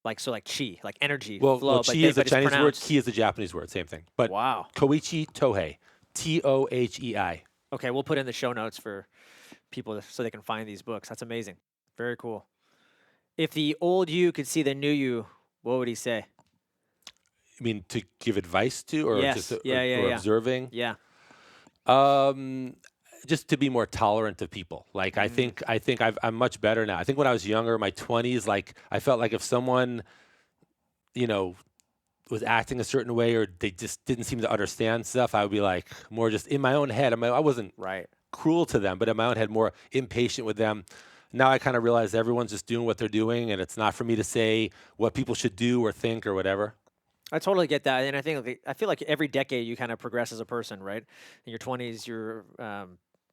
Speaker 2: Like chi, like energy,
Speaker 1: Well,
Speaker 2: flow.
Speaker 1: chi
Speaker 2: but
Speaker 1: is a
Speaker 2: but it's
Speaker 1: Chinese word,
Speaker 2: pronounced.
Speaker 1: Ki is a Japanese word, same thing. But
Speaker 2: Wow.
Speaker 1: Koichi Tohei, Tohei.
Speaker 2: Okay, we'll put in the show notes for people so they can find these books. That's amazing. Very cool. If the old you could see the new you, what would he say?
Speaker 1: I mean, to give advice to, or
Speaker 2: Yes.
Speaker 1: just
Speaker 2: Yeah, yeah,
Speaker 1: or
Speaker 2: yeah.
Speaker 1: observing.
Speaker 2: Yeah.
Speaker 1: Just to be more tolerant of people. Like I think I'm much better now. I think when I was younger, my 20s, like I felt like if someone, was acting a certain way or they just didn't seem to understand stuff, I would be like more just in my own head. I wasn't
Speaker 2: Right.
Speaker 1: cruel to them, but in my own head, more impatient with them. Now I kind of realize everyone's just doing what they're doing, and it's not for me to say what people should do or think or whatever.
Speaker 2: I totally get that, and I feel like every decade you kind of progress as a person, right? In your 20s, you're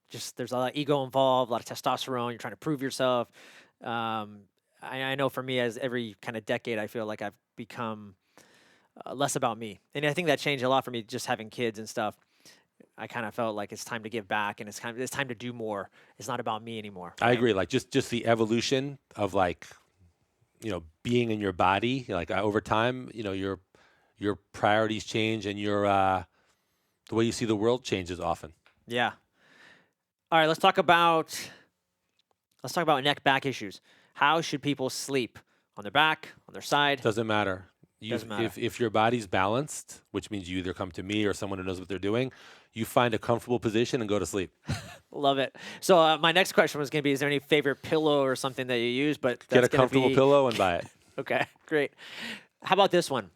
Speaker 2: just there's a lot of ego involved, a lot of testosterone. You're trying to prove yourself. I know for me, as every kind of decade, I feel like I've become less about me, and I think that changed a lot for me just having kids and stuff. I kind of felt like it's time to give back, and it's time to do more. It's not about me anymore.
Speaker 1: I
Speaker 2: right?
Speaker 1: agree. Like just the evolution of like, being in your body, like over time, your priorities change and your the way you see the world changes often.
Speaker 2: Yeah. All right, let's talk about neck back issues. How should people sleep? On their back, on their side?
Speaker 1: Doesn't matter.
Speaker 2: Doesn't matter.
Speaker 1: If your body's balanced, which means you either come to me or someone who knows what they're doing, you find a comfortable position and go to sleep.
Speaker 2: Love it. So my next question was going to be: is there any favorite pillow or something that you use? But
Speaker 1: Get a
Speaker 2: that's gonna
Speaker 1: comfortable
Speaker 2: be-
Speaker 1: pillow and buy it.
Speaker 2: Okay, great. How about this one?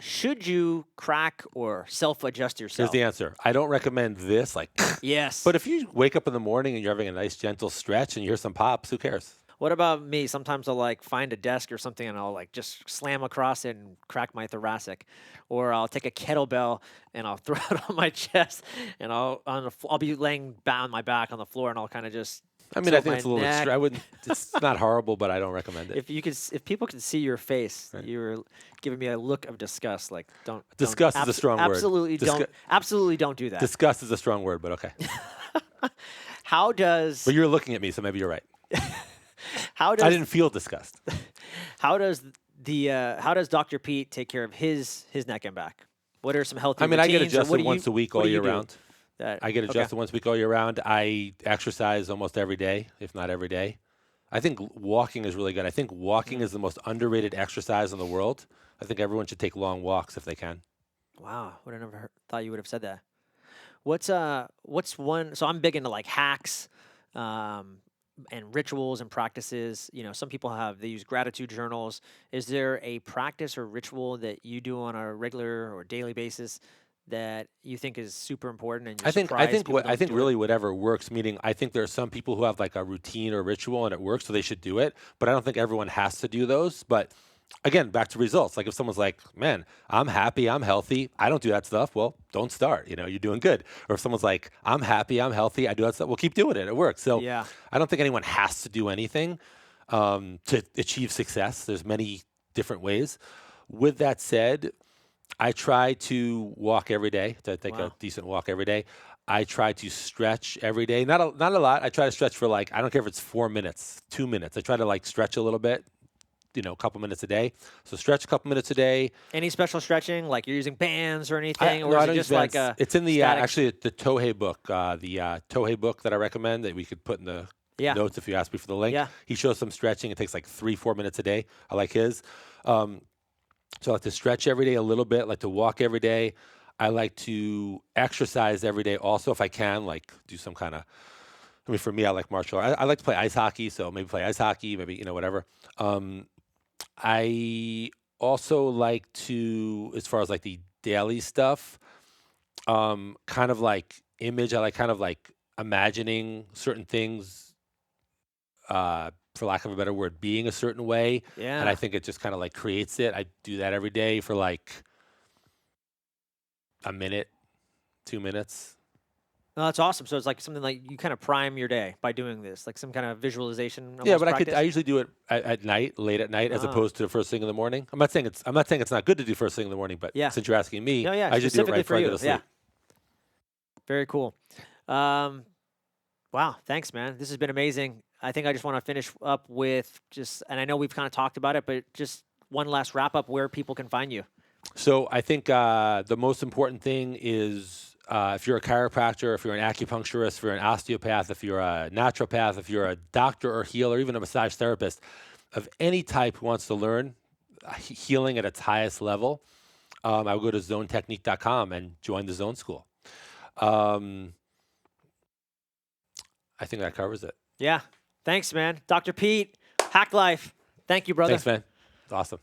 Speaker 2: Should you crack or self-adjust
Speaker 1: Here's
Speaker 2: yourself?
Speaker 1: the answer. I don't recommend this. Like,
Speaker 2: Yes.
Speaker 1: but if you wake up in the morning and you're having a nice gentle stretch and you hear some pops, who cares?
Speaker 2: What about me? Sometimes I'll like find a desk or something and I'll like just slam across it and crack my thoracic, or I'll take a kettlebell and I'll throw it on my chest and I'll be laying on my back on the floor and I'll kind of just.
Speaker 1: I mean, I
Speaker 2: tilt
Speaker 1: think
Speaker 2: my
Speaker 1: it's a little
Speaker 2: neck.
Speaker 1: extreme. I wouldn't. It's not horrible, but I don't recommend it.
Speaker 2: If people could see your face,
Speaker 1: Right.
Speaker 2: you're giving me a look of disgust. Like don't.
Speaker 1: Disgust is a strong word.
Speaker 2: Absolutely don't do that.
Speaker 1: Disgust is a strong word, but okay.
Speaker 2: How does
Speaker 1: But you're looking at me, so maybe you're right.
Speaker 2: how
Speaker 1: I
Speaker 2: does
Speaker 1: didn't feel disgust.
Speaker 2: how does Dr. Pete take care of his neck and back? What are some healthy
Speaker 1: I mean, I get
Speaker 2: routines, or what
Speaker 1: adjusted
Speaker 2: do
Speaker 1: once a week
Speaker 2: what
Speaker 1: all
Speaker 2: do you
Speaker 1: year
Speaker 2: do
Speaker 1: round.
Speaker 2: that-
Speaker 1: I get
Speaker 2: okay.
Speaker 1: adjusted once a week all year round. I exercise almost every day, if not every day. I think walking is really good. I think walking is the most underrated exercise in the world. I think everyone should take long walks if they can.
Speaker 2: Wow, would have never thought you would have said that. What's one? So I'm big into like hacks, and rituals and practices. Some people they use gratitude journals. Is there a practice or ritual that you do on a regular or daily basis that you think is super important? And you're
Speaker 1: I
Speaker 2: surprised
Speaker 1: think
Speaker 2: people
Speaker 1: I
Speaker 2: don't
Speaker 1: think
Speaker 2: do it?
Speaker 1: really whatever works. Meaning, I think there are some people who have like a routine or ritual and it works, so they should do it. But I don't think everyone has to do those. But again, back to results. Like if someone's like, man, I'm happy, I'm healthy, I don't do that stuff. Well, don't start. You're doing good. Or if someone's like, I'm happy, I'm healthy, I do that stuff. Well, keep doing it. It works. So
Speaker 2: Yeah.
Speaker 1: I don't think anyone has to do anything to achieve success. There's many different ways. With that said, I try to walk every day, to take a
Speaker 2: Wow.
Speaker 1: decent walk every day. I try to stretch every day. Not a lot. I try to stretch for like, I don't care if it's 4 minutes, 2 minutes. I try to like stretch a little bit, a couple minutes a day. So stretch a couple minutes a day.
Speaker 2: Any special stretching, like you're using bands or anything, or
Speaker 1: No,
Speaker 2: is
Speaker 1: I
Speaker 2: it
Speaker 1: don't use
Speaker 2: just like
Speaker 1: bands.
Speaker 2: a
Speaker 1: It's in the
Speaker 2: static?
Speaker 1: actually the Tohei book, the Tohei book that I recommend that we could put in the
Speaker 2: Yeah.
Speaker 1: notes if you ask me for the link.
Speaker 2: Yeah.
Speaker 1: He shows some stretching. It takes like 3-4 minutes a day. I like his. Um, so I like to stretch every day a little bit. I like to walk every day. I like to exercise every day also if I can, like do some kind of. I mean, for me, I like martial art. I like to play ice hockey, so maybe play ice hockey, maybe whatever. Um, I also like to, as far as like the daily stuff, kind of like image. I like kind of like imagining certain things, for lack of a better word, being a certain way, and I
Speaker 2: Yeah.
Speaker 1: think it just kind of like creates it. I do that every day for like a minute, 2 minutes.
Speaker 2: No, that's awesome. So it's like something like you kind of prime your day by doing this, like some kind of visualization
Speaker 1: Yeah,
Speaker 2: almost
Speaker 1: but I
Speaker 2: practice.
Speaker 1: usually do it at night, late at night, as
Speaker 2: Oh,
Speaker 1: opposed to the first thing in the morning. I'm not saying it's not good to do first thing in the morning, but
Speaker 2: yeah.
Speaker 1: since you're asking me,
Speaker 2: No, yeah,
Speaker 1: I usually do it right
Speaker 2: specifically for
Speaker 1: before I go
Speaker 2: you.
Speaker 1: to
Speaker 2: Yeah.
Speaker 1: sleep.
Speaker 2: Very cool. Um, wow. Thanks, man. This has been amazing. I think I just want to finish up with just, and I know we've kind of talked about it, but just one last wrap up where people can find you.
Speaker 1: So I think the most important thing is if you're a chiropractor, if you're an acupuncturist, if you're an osteopath, if you're a naturopath, if you're a doctor or healer, even a massage therapist of any type who wants to learn healing at its highest level, I would go to zonetechnique.com and join the Zone School. Um, I think that covers it.
Speaker 2: Yeah. Thanks, man. Dr. Pete, Hack Life. Thank you, brother.
Speaker 1: Thanks, man. It's awesome.